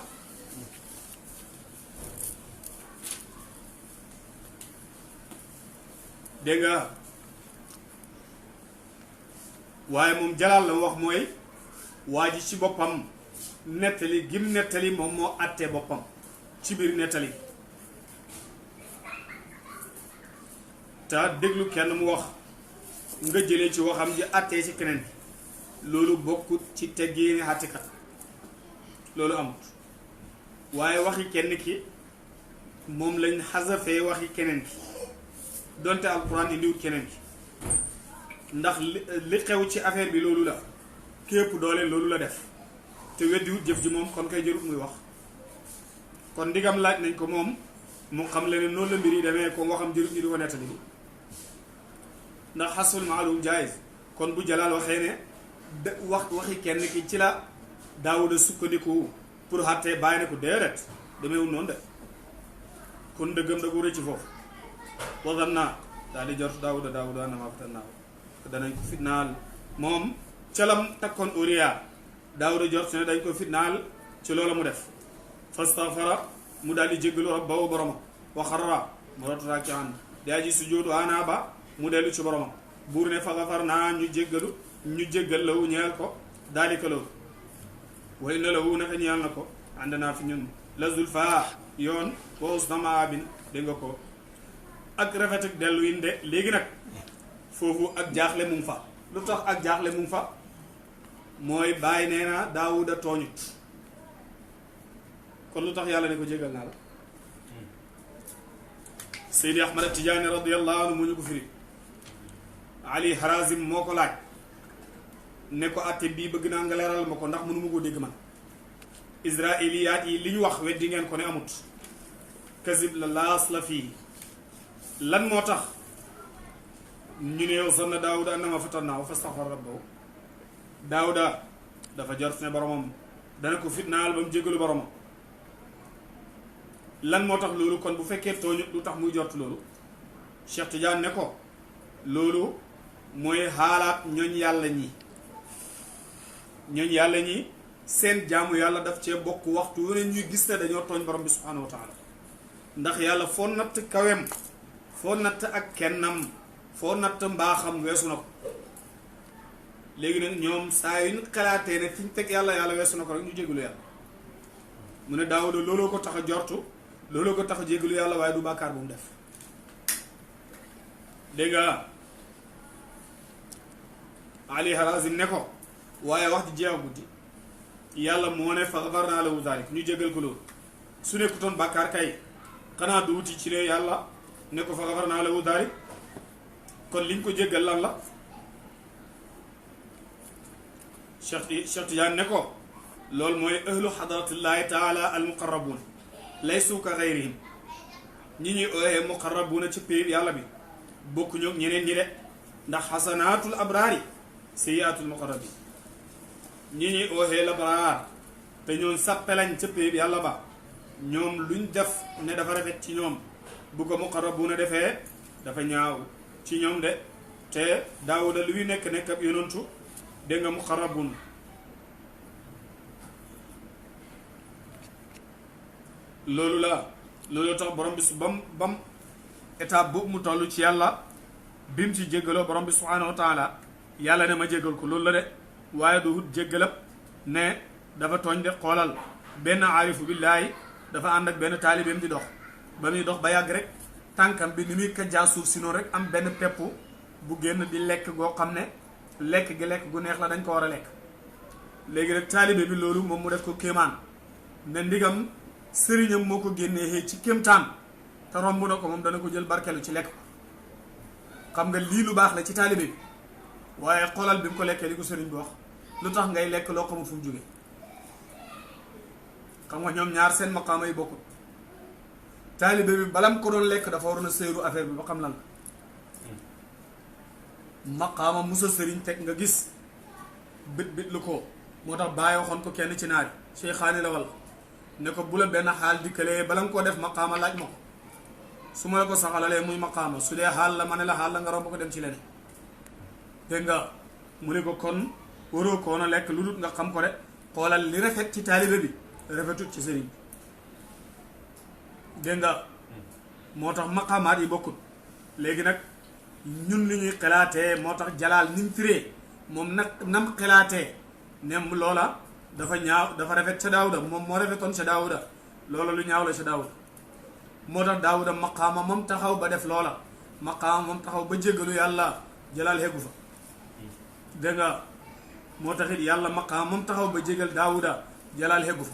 dégg nga waaye moom jalaal la wax mooy waa ji ci boppam nettali gim nettali moom moo àttee boppam ci biir nettali te déglu kenn mu wax nga jëlee ci waxam ji àttee ci keneen loolu bokkut ci teggiini àttekat loolu amut waaye waxi kenn ki moom lañ xasafee waxi keneen ki donte alquran indiwut keneen ki ndax li xew ci affaire bi loolu la képp doole loolu la def te weddiwut jëf ji moom kon kay jërut muy wax kon ndigam laaj nañ ko moom mu xam leen noonu la mbir yi demee ko waxam jërut ñu di ko nettali ndax xasul maalum jaayis kon bu jalaal waxee ne waxi kenn ki ci la daawuda sukkandiku pour xàttee bàyyi ne ko déedéet demeewul noonu de kon dëggam da ko rëcc foofu wasam naa daal di jot daawuda anama fatan naaw danañ ko fitnaal moom calam takkoon Uriya daawuda jort ne dañ ko fitnaal ci loola mu def fastaghfara mu daal di jéggalu rabbahu boromam wa xarra mu rot raaki'an daa ji sujjóotu anaaba mu dellu ci boromam buur ne fa ghafarnaa ñu jéggal lawu ñeel ko daalika loolu wa inna lahu naka ñeel na ko àndanaa fi ñun la zulfa yoon wa husna maabin dégg nga ko ak rafet ak dellu yin de léegi nag foofu ak jaaxle mu ngi fa lu tax ak jaaxle mu ngi fa mooy bàyyi nee na daawuda tooñut kon lu tax yàlla ne ko jégal naa la Seydi Ahmad Tijaani radiyallahu anhu mu ñu ko firi Ali Harazim moo ko laaj ne ko atte bii bëgg naa nga leeral ma ko ndax mënu ma koo dégg man israiliyaat yi li ñu wax weddi ngeen ko ne amut kazib la laas la fii lan moo tax ñu ne yow zanna daawuda annama fatannaahu fastaghfara rabbahu daawuda dafa jort ne boromam dana ko fitnaal ba mu jégalu boromam lan moo tax loolu kon bu fekkee tooñut lu tax muy jort loolu Cheikh Tidiane ne ko loolu mooy xaalaat ñooñ yàlla ñi seen jaamu yàlla daf cee bokk waxtu wu ne ñuy gis ne dañoo tooñ borom bi subhanahu wa taala ndax yàlla foo natt kawem foo natt ak kennam foo natt mbaaxam weesu na ko léegi nag ñoom saa yu ñu xalaatee ne fi ñu teg yàlla weesu na ko rek ñu jégalu yàlla mu ne Daawuda looloo ko tax a jortu looloo ko tax a jégalu yàlla waaye du bàkkaar bu mu def dégg nga Ali Harazim ne ko waaye wax ji jeex guddi yàlla moo ne fa ghafarnaa lahu zaalik ñu jégal ko loolu su nekkutoon bàkkaar kay xanaa du wuti ci ne yàlla ne ko fa ghafarnaa lahu zaalik kon liñ ko jéggal lan la Cheikh Tidiane ne ko loolu mooy ahlu xadaratillahi taala al muqarrabuun laysu ka gayrihim ñi ñuy ooyee muqarrabuuna ci péeb yàlla bi bokkuñu ak ñeneen ñi de ndax xasanaatul abraari sayyiaatul muqarrabiin ñi ñuy ooyee labraar te ñoom sàppe lañ ca péeb yàlla ba ñoom luñ def ne dafa rafet ci ñoom bu ko muqarrabuuna defee dafa ñaaw ci ñoom de te Daawuda luy nekk ab yonantu dégg nga muqarrabuun loolu tax borom bi su bam étape boobu mu toll ci yàlla bi mu ci jéggaloo borom bi subhaanahu wa taala yàlla ne ma jéggal ko loolu la de waaye du wut jéggalab ne dafa tooñ de xoolal benn aarifu billaahi dafa ànd ak benn taalibeem di dox ba muy dox ba yàgg rek tànkam bi ni muy kajjaa suuf si noonu rek am benn pepp bu génn di lekk goo xam ne lekk gu neex la dañ ko war a lekk léegi rek taalibe bi loolu moom mu def ko kéemaan ne ndigam sëriñam moo ko génnee ci kéemtaan te romb na ko moom dana ko jël barkelu ci lekk ko xam nga lii lu baax la ci taalibe bi waaye xoolal bi mu ko lekkee li ko sëriñ bi wax lu tax ngay lekk loo xamul fu mu jóge xam nga ñoom ñaar seen maqaama yi bokkut taalibe bi balam ko doon lekk dafa waroon a séeru affaire bi ba xam lan la maqaama musa sëriñ teg nga gis bit lu ko moo tax bàyyi waxoon ko kenn ci naari Cheikhaani la walla ne ko bu la benn xaal dikkalee bala nga koo def maqaama laaj ma ko su ma la ko saxalalee muy maqaama su dee xaal la ma ne la xaal la nga romb ko dem ci leneen dégg nga mu ne ko kon waroo koon a lekk lu dul nga xam ko de xoolal li rafet ci taalibe bi rafetut ci sëriñ dégg nga moo tax maqaamaat yi bokkut léegi nag ñun li ñuy xalaatee moo tax jalaal niñ firee moom nag nam xalaatee nem loola dafa ñaaw dafa rafet ca Daawuda moom moo rafetoon ca Daawuda loola lu ñaaw la ca Daawuda moo tax Daawuda maqaama moom taxaw ba def loola maqaama moom taxaw ba jéggalu yàlla jalaal xeggu fa dégg nga moo taxit yàlla maqaama moom taxaw ba jégal Daawuda jalaal xeggu fa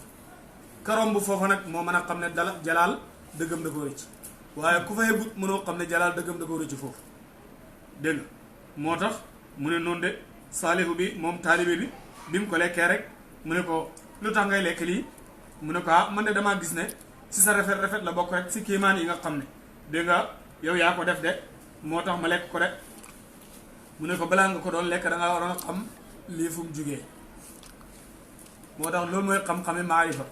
karom bu foofa nag moo mën a xam ne jalaal dëggam da ko rëcc waaye ku fa xeggut mënoo xam ne jalaal dëggam da ko rëcc foofu dégg nga moo tax mu ne noonu de saalihu bi moom taalibe bi mu ko lekkee rek mu ne ko lu tax ngay lekk lii mu ne ko man de damaa gis ne si sa rafet la bokk rek si kéemaan yi nga xam ne dégg nga yow yaa ko def de moo tax ma lekk ko rek mu ne ko balaa nga ko doon lekk da ngaa waroon a xam lii fu mu jugee moo tax loolu mooy xam-xami maarifa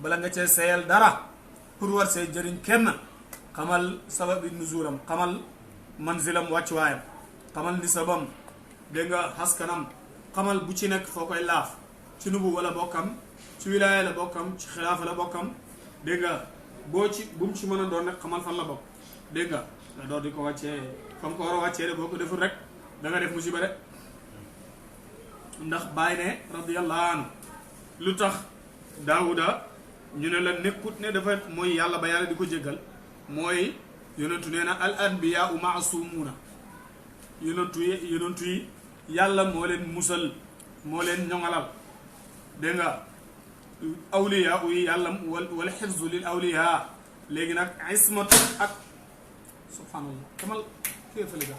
bala nga cee seeyal dara pour war see jëriñ kenn xamal sababi nuzuram xamal manzilam wàccuwaayam xamal nisabam dégg nga xaskanam xamal bu ci nekk foo koy laaf ci nubu wala bokkam ci wilaaya la bokkam ci xilaafa la bokkam dégg nga boo ci bu mu ci mën a doon nag xamal fan la bokk dégg nga nga door di ko wàccee comme ko war a wàccee de boo ko deful rek da nga def musiba de ndax bàyyi ne radiyallahu anhu lu tax daawuda ñu ne la nekkut ne dafa mooy yàlla ba yàlla di ko jéggal mooy yonentu nee na al anbiyaau maasumuuna yonentu yi yàlla moo leen musal moo leen ñoŋalal dégg nga awliyaa yi yàlla wala xifzu lil awliyaa léegi nag ismatu ak subhanallah kamal kéefali ga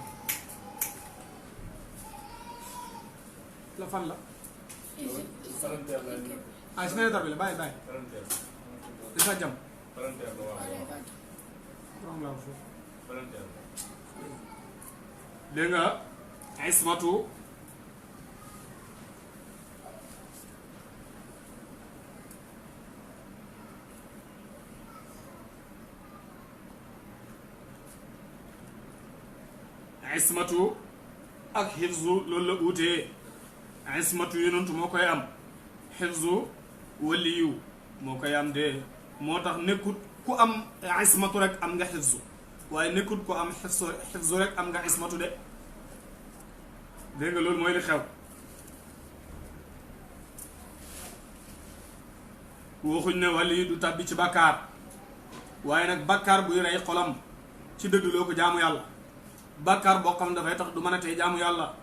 la fan la ah si fenêtre bi la bàyyi disa jam dégg nga ismatu ismatu ak xifzu loolu la uutee ismatu yonentu moo koy am xifzu waliyu moo koy am de moo tax nekkut ku am ismatu rek am nga xifzu waaye nekkut ku am xifzu rek am nga ismatu de dégg nga loolu mooy li xew waxuñ ne waliyu du tàbbi ci bàkkaar waaye nag bàkkaar buy rey xolam ci dëgg loo ko jaamu yàlla bàkkaar boo xam ne dafay tax du mën a tey jaamu yàlla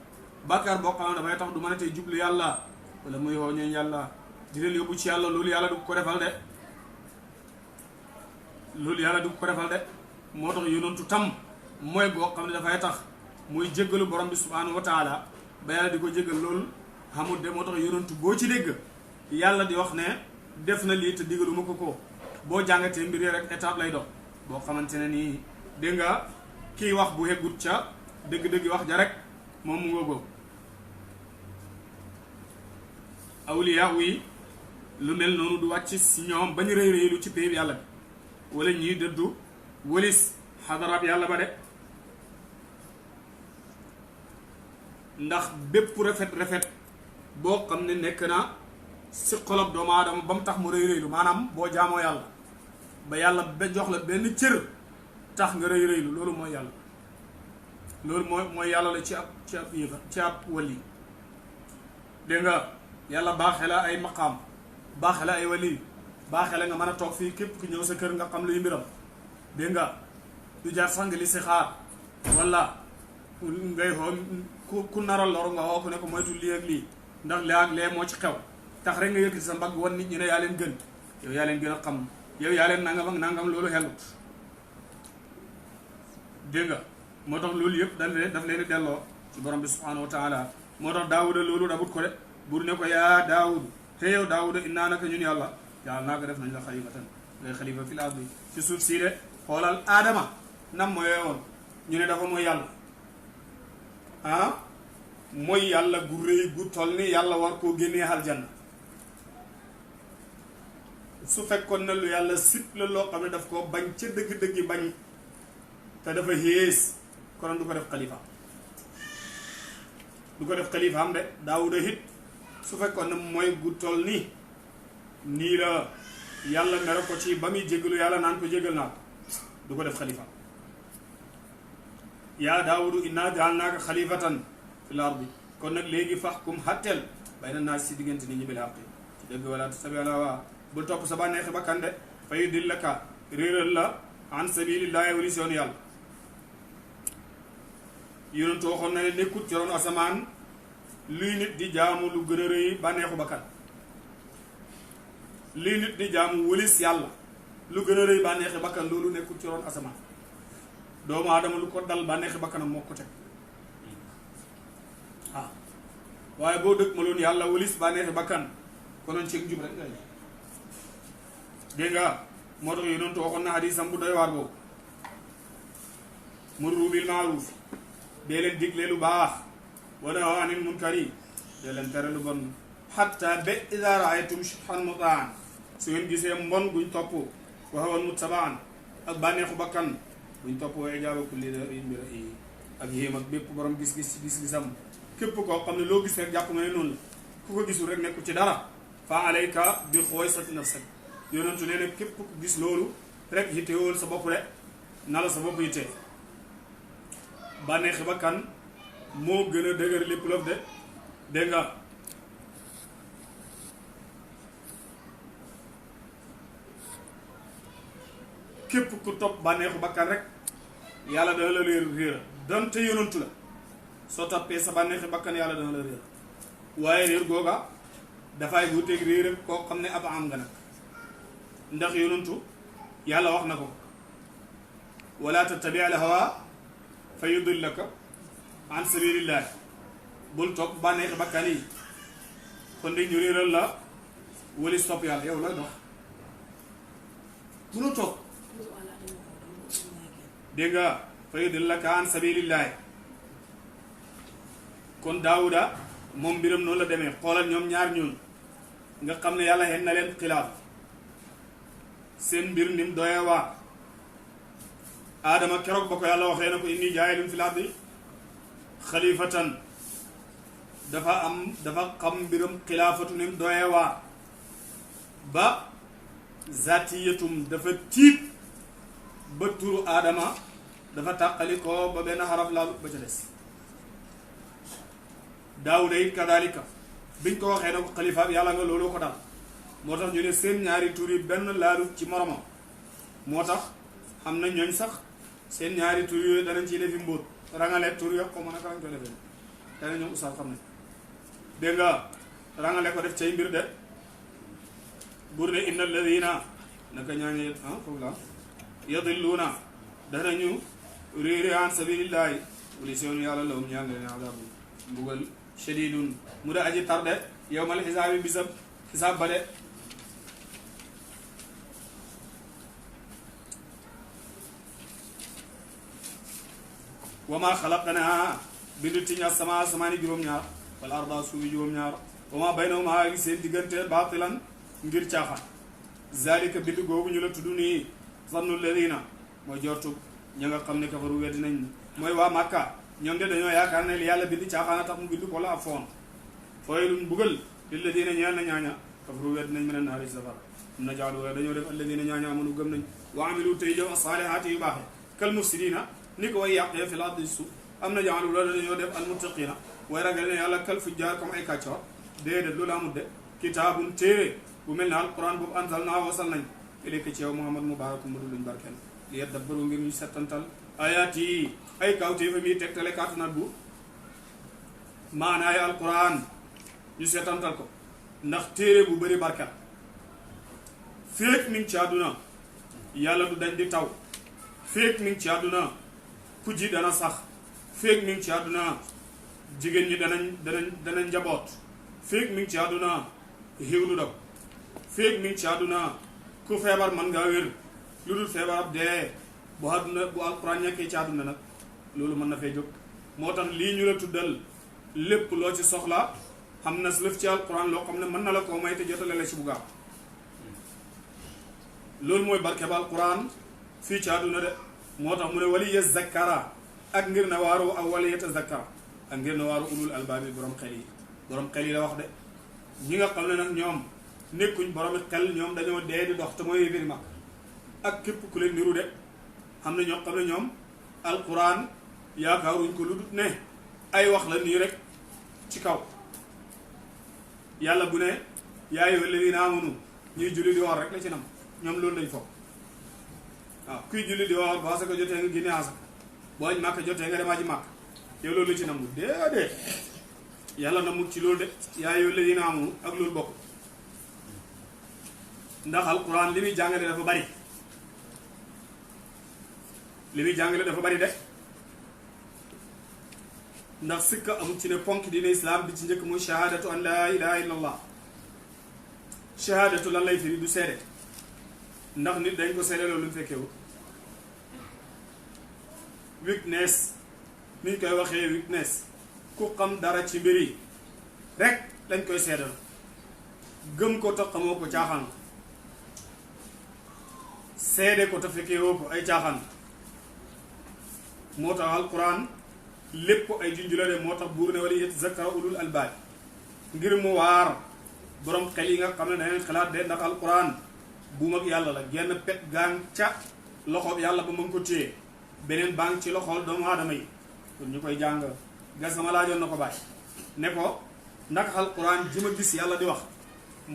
bàkkaar boo xam ne dafay tax du mën a tey jublu yàlla wala muy woo ñooñu yàlla di leen yóbbu ci yàlla loolu yàlla du ko defal de loolu yàlla du ko defal de moo tax yonentu tam mooy boo xam ne dafay tax muy jéggalu borom bi subhanahu wa taala ba yàlla di ko jéggal loolu xamul de moo tax yonentu boo ci dégg yàlla di wax ne def na lii te digaluma ko boo jàngatee mbir yi rek étape lay dox boo xamante ne nii dégg nga kii wax bu heggut ca dëgg-dëgg wax ja rek moom mu ngóogóo awliya yi lu mel noonu du wàcc si ñoom bañ rëy rëylu ci péyib yàlla bi wala ñii dëddu walis xadaraab yàlla ba de ndax bépp rafet boo xam ne nekk na si xolob doomu aadama ba mu tax mu rëy rëylu maanaam boo jaamoo yàlla ba yàlla ba jox la benn cër tax nga rëy rëylu loolu mooy yàlla loolu mooy yàlla la ci ab yéefa ci ab wali dégg nga yàlla baaxee la ay maqaam baaxee la ay wali baaxee la nga mën a toog fii képp ku ñëw sa kër nga xam luy mbiram dégg nga du jaar sax nga li si xaar wala ngay xool ku naral lor nga woo ko ne ko moytu lii ak lii ndax lee ak lee moo ci xew tax rek nga yëkkati sa mbagg wan nit ñi ne yaa leen gën yow yaa leen gën a xam yow yaa leen nangam ak nangam loolu xelut dégg nga moo tax loolu yëpp daf leen di delloo ci borom bi subhanahu wa taala moo tax daawuda loolu rabut ko de bur ne ko yaa daawud te yow daawuda innaa naka ñun yàlla yàlla naa ko def nañ la xalifatan ngay xalifa fil ardi ci suuf sii de xoolal aadama nam mooy woon ñu ne dafa mooy yàlla ah mooy yàlla gu rëy gu toll ni yàlla war koo génnee aljanna su fekkoon na lu yàlla sip la loo xam ne daf koo bañ ca dëgg-dëggi bañ te dafa xées konoon du ko def xalifa du ko def xalifa am de daawuda it su fekkoon ne mooy gu toll nii la yàlla mere ko ci ba muy jégalu yàlla naan ko jégal naa ko du ko def xalifa yaa daawudu innaa jaalnaaka xalifatan fil ardi kon nag léegi faxkum xatteel bayna naas si diggante nit ñi bil haqqi ci dëgg wala tattabi' al-hawaa bul topp sa bànneexi bakkan de fa yudillaka réeral la an sabilillahi wali si yoonu yàlla yonentu waxoon na ne nekkut ci roon asamaan luy nit di jaamu lu gën a rëy bànneexu bakkan luy nit di jaamu wëlis yàlla lu gën a rëy bànneexi bakkan loolu nekkut ci roon asamaan doomu aadama lu ko dal bànneexi bakkanam moo ko teg waaw waaye boo dëkk ma loon yàlla wëlis bànneexi bakkan konoon ceeg njub rek ngay dégg nga moo tax yonentu waxoon na hadiisam bu doy waar boobu murru bil ma'ruuf dee leen digle lu baax wa nahaw anil munkari dee leen tere lu bon hatta ba idaa ra'aytum shuhhan mutaa'an su ngeen gisee mbon guñ topp wa hawan muttaba'an ak bànneexu bakkan buñ topp wa ijaaba kulli ra'yin bi ra'yihi ak yéem ak bépp borom gis-gis ci gis-gisam képp koo xam ne loo gis rek jàpp nga ne noonu la ku ko gisul rek nekku ci dara fa alayka bi xuwaysati nafsak yonentu nee na képp ku gis loolu rek yittewool sa bopp rek na la sa bopp yitte bànneexi bakkan moo gën a dëgër lépp lëf de dégg nga képp ku topp bànneexu bakkan rek yàlla dana la réer donte yonantu la soo toppee sa bànneexi bakkan yàlla dana la réer waaye réer googa dafay wuteeg réer koo xam ne ab am nga nag ndax yonantu yàlla wax na ko wala tattabi al hawa fa yudillaka an sabilillah bul topp bànneexi bakkan yi kon di ñu réeral la wali topp yàlla yow looy dox mënu topp dégg nga fa yudillaka an sabilillahi kon daawuda moom mbiram noonu la demee xoolal ñoom ñaar ñoon nga xam ne yàlla xen na leen xilaaf seen mbir nim doyee waa aadama keroog ba ko yàlla waxee na ko inni jaayilun fil ardi xalifatan dafa xam mbiram xilaafatu nim doyee waa ba zatiyatum dafa tiit ba turu aadama dafa tàqali ko ba benn xaraf laalu ba ca des daawuda it kadalika biñ ko waxee na ko xalifa bi yàlla nga looloo ko daal moo tax ñu ne seen ñaari tur yi benn laalu ci moromam moo tax am na ñooñ sax seen ñaari tur yooyu danañ ciy defi mbóot rangale tur yo ko mën a karañ ko defee dana ñoom ustaas xam ne dégg nga rangale ko def cay mbir de bur ne inna alladina naka ñaañe foofu la yadilluuna danañu réere an sabilillahi wali seenu yàlla lawum ñaan leen azabun mbugal shadidun mu da aji tarde yawmal xisaabi bisab xisaab ba de wa ma xalaqnaa bindu tiñ asama asamaani juróom-ñaar wal arda suufi juróom-ñaar wa ma baynahuma gi seen diggante baatilan ngir caaxaan zalika bind googu ñu la tudd nii zannu alladina mooy jortu ña nga xam ne kafaru weddi nañ mooy waa Màkka ñoom de dañoo yaakaar ne li yàlla bind caaxaan a tax mu bind ko la ab foon fooylun bugal lilladina ñeel na ñaaña kafaru weddi nañ mën a naari safara na jaalu wala dañoo def alladina ñaaña amanu gëm nañ wa amilu tey jëf saalihaati yu baaxe kal mufsidina ni ko way yàqee fi l'ardi suuf am na jaalu wala dañoo def al muttaqina way ragal ne yàlla kal fujjaar comme ay kàccoor déedéet loolu amul de kitaabun téere bu mel ne alquran boobu anzal naa wasal nañ ilayka ci yow Muhammad mubarakum mu dul luñ barkeel li yadabbaru ngir ñu settantal ayaat yi ay kawtee fa muy tegtale kàttanat bu maanaay alquran ñu settantal ko ndax téere bu bëri barkeel féeg mi ngi ci àdduna yàlla du dañ di taw féeg mi ngi ci àdduna ku ji dana sax féeg mi ngi ci àdduna jigéen ñi danañ njaboot féeg mi ngi ci àdduna xiw du dog féeg mi ngi ci àdduna ku feebar mën ngaa wér lu dul feebar ab dee bu àdduna bu alquran ñàkkee ci àdduna nag loolu mën na fay jóg moo tax lii ñu la tuddal lépp loo ci soxla xam na lëf ci alquran loo xam ne mën na la koo may te jotale la ci bu gaaw loolu mooy barke ba alquran fii ci àdduna de moo tax mu ne wali yazakkara ak ngir na waaru ak wali yatazakkara ak ngir na waaru ulul albaabi borom xel yi la wax de ñi nga xam ne nag ñoom nekkuñ boromi xel ñoom dañoo dee di dox te mooy yéeféeri mag ak képp ku leen niru de xam ne ñoo xam ne ñoom alquran yaakaaruñ ko lu dut ne ay wax la nii rek ci kaw yàlla bu ne yaa ayyuha alladina amanu ñuy julli di woor rek la ci nam ñoom loolu lañ foog waaw kuy julli di woor ba asaka jotee nga génne asaka boo añ màkk jotee nga demaa ji màkk yow loolu la ci nam déedéet yàlla na mut ci loolu de yaa ayyuha alladina amanu ak loolu bokk ndax alquran li muy jàngale dafa bari dafa bari de ndax sikka amul ci ne ponk diine islam bi ci njëkk muy shahadatu an laa ilaha illa allah shahadatu lan lay firi du seede ndax nit dañ ko seede loolu lu mu fekkeewul witness ni ñu koy waxee witness ku xam dara ci mbir yi rek lañ koy seedal gëm ko te xamoo ko caaxaan seede ko te fekkeewoo ko ay caaxaan moo tax alquran lépp ay junj la de moo tax buur ne wala yatazakkara ulul albaab ngir mu waar borom xel yi nga xam ne dañuy xalaat de ndax alquran buum ak yàlla la genn pet gang ca loxo yàlla ba mën ko téye beneen baa ngi ci loxol doomu aadama yi kon ñu koy jàng gas sama laajoon na ko bàyyi ne ko ndax alquran ji ma gis yàlla di wax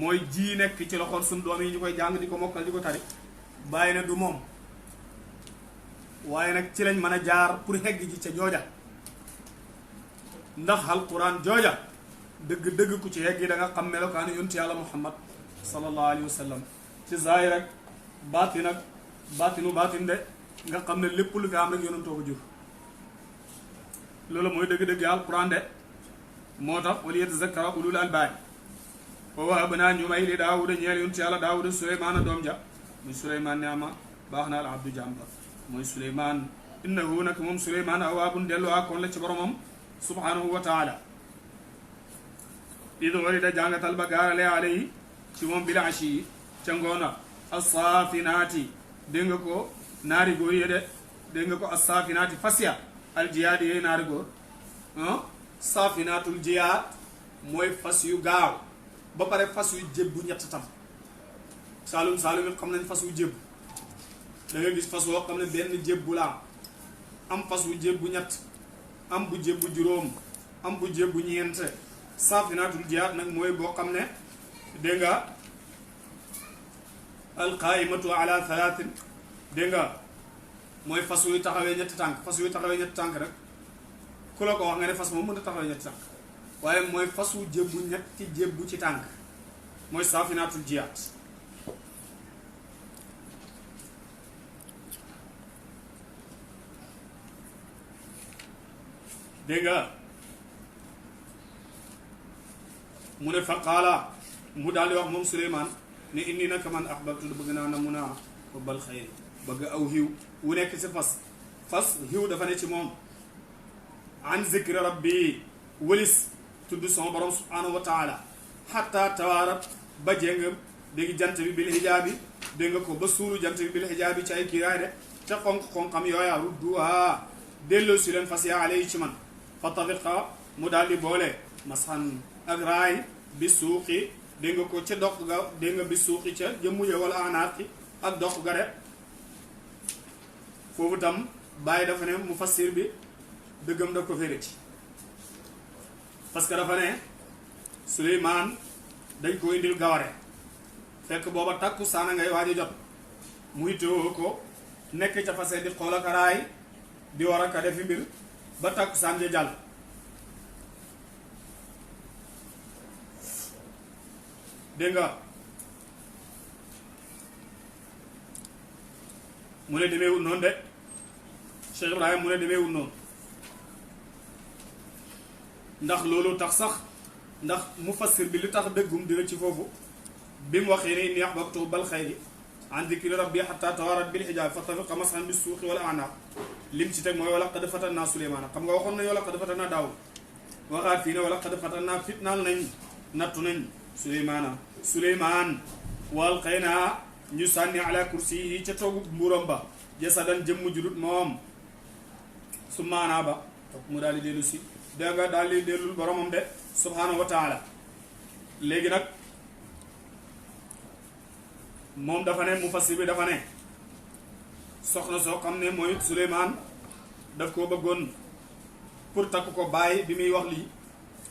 mooy ji nekk ci loxol suñu doom yi ñu koy jàng di ko mokkal di ko tari bàyyi ne du moom waaye nag ci lañ mën a jaar pour hegg ji ca jooja ndax alquran jooja dëgg-dëgg ku ci hegg da nga xam melokaanu yontu yàlla muhammad sallallahu alayhi wa sallam ci zaahir ak baatin ak baatin de nga xam ne lépp lu fi am rek yonantoo ko jur loolu mooy dëgg-dëgg alquran de moo tax wala yatazakkara ulul albaab wa wahabnaa ñu may li daawuda ñeel yontu yàlla daawuda suleymaana doom ja muy suleymaan ne ama baax na al abdu jàmba mooy suleymaan innahu nag moom suleymaan awaabun dellu akoon la ci boromam subhanahu wa taala id walida jàngatal ba gaarale alayhi ci moom bil ashi yi ca ngoona assaafinaati dégg nga ko naari góor yi de dégg nga ko assaafinaati fasya al jiyaad yooyu naari góor saafinaatul jiyaad mooy fas yu gaaw ba pare fas yu jébbu ñett tam saalum it xam nañ fas yu jébbu da nga gis fas woo xam ne benn jébbu la am fas wu jébbu ñett am bu jébbu juróom am bu jébbu ñeent saafinaatul jiyaad nag mooy boo xam ne dégg nga alqaimatu ala thalathin dégg nga mooy fas wuy taxawee ñetti tànk fas wuy taxawee ñetti tànk rek ku la ko wax nga ne fas moom mën a taxawee ñetti tànk waaye mooy fas wu jébbu ñetti jébbu ci tànk mooy saafinaatul jiyaad dégg nga mu ne fa qaala mu daal di wax moom Suleymaan ne inni naka man ahbabtu bëgg naa na mun a hubbal xayri bëgg aw xiw wu nekk ci fas xiw dafa ne ci moom an zikri rabbi wëlis tudd son borom subhanahu wa taala xatta tawaarat ba jéng dégg jant bi bil hijaabi dégg nga ko ba suulu jant bi bil hijaabi ci ay kiiraay de ca xonq-xonqam yooya rudduha delloo si leen fas yaa alay ci man fa tafiqa mu daal di boole masxan ak raay bi suuqi dégg nga ko ca dox ga dégg nga bi suuqi ca jëmmuja wala anaaqi ak dox ga de foofu tam bàyyi dafa ne mu fassir bi dëggam daf ko féere ci parce que dafa ne Suleymaan dañ ko indil gaware fekk booba takku saana ngay waaj a jot muy téwoo ko nekk ca fase di xool ak raay di war a defi mbir ba takku saan ja jàll dégg nga mu ne demeewul noonu de Cheikh Ibrahima mu ne demeewul noonu ndax loolu tax sax ndax mufassir bi li tax dëggum dina ci foofu bi mu waxee ne inni ahbabtu hubbal xayri an dikri rabbi hatta tawarat bil hijaab fa tafiqa mashan bis suuqi wal a'naaq lim ci teg mooy wa laqad fatanna Suleymaana xam nga waxoon nañu wa laqad fatanna Daawuud waxaat fii ne wa laqad fatanna fitnaal nañ nattu nañ Suleymaan wal xaynaa ñu sànni ala kursi yi ca toogu mbuuram ba jasadan jëmm judut moom su maanaa ba toog mu daal di dellu si dégg nga daal di dellul boromam de subhaanahu wa taala léegi nag moom dafa ne mufassir bi dafa ne soxna soo xam ne mooy Suleymaan daf koo bëggoon pour takk ko bàyyi bi muy wax lii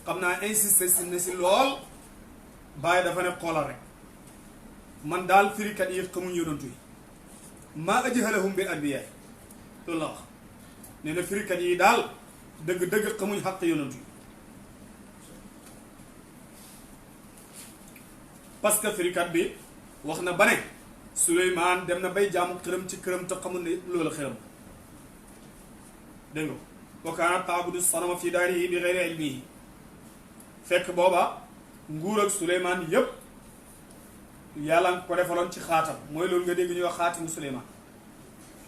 xam naa insisté si ne si lool bàyyi dafa ne xoolal rek man daal firikat yi xamuñ yonantu yi maa ajhalahum bil anbiyaa loolu la wax nee na firikat yi daal dëgg-dëgg xamuñ xàq yonantu yi parce que firikat bi wax na ba ne Suleymaan dem na bay jaamu xërëm ci këram te xamul ne loolu xërëm dégg nga wa kaanat taabudu sanama fi daarihi bi gayri ilmihi fekk booba nguur ak Suleymaan yépp yàlla nga ko defaloon ci xaatam mooy loolu nga dégg ñuy wax xaatimu Suleymaan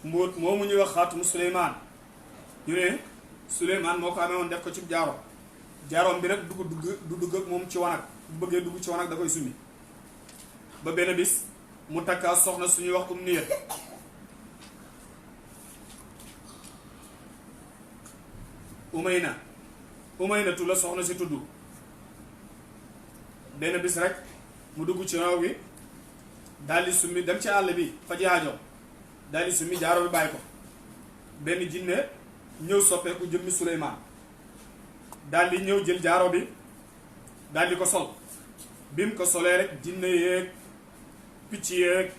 mbóot moomu ñuy wax xaatimu Suleymaan ñu ne Suleymaan moo ko amee woon def ko ci jaaroom bi nag du dugg ak moom ci wanag bu bëggee dugg ci wanag da koy summi ba benn bis mu takkaa soxna suñuy wax Umaynatu la soxna si tudd benn bis rek mu dugg ci raw gi daal di summi dem ci àll bi fa jaajo daal di summi jaaro bi bàyyi ko benn jinne ñëw soppeeku jëmmi Suleymaan daal di ñëw jël jaaro bi daal di ko sol bi mu ko solee rek jinne yeeg picc yeeg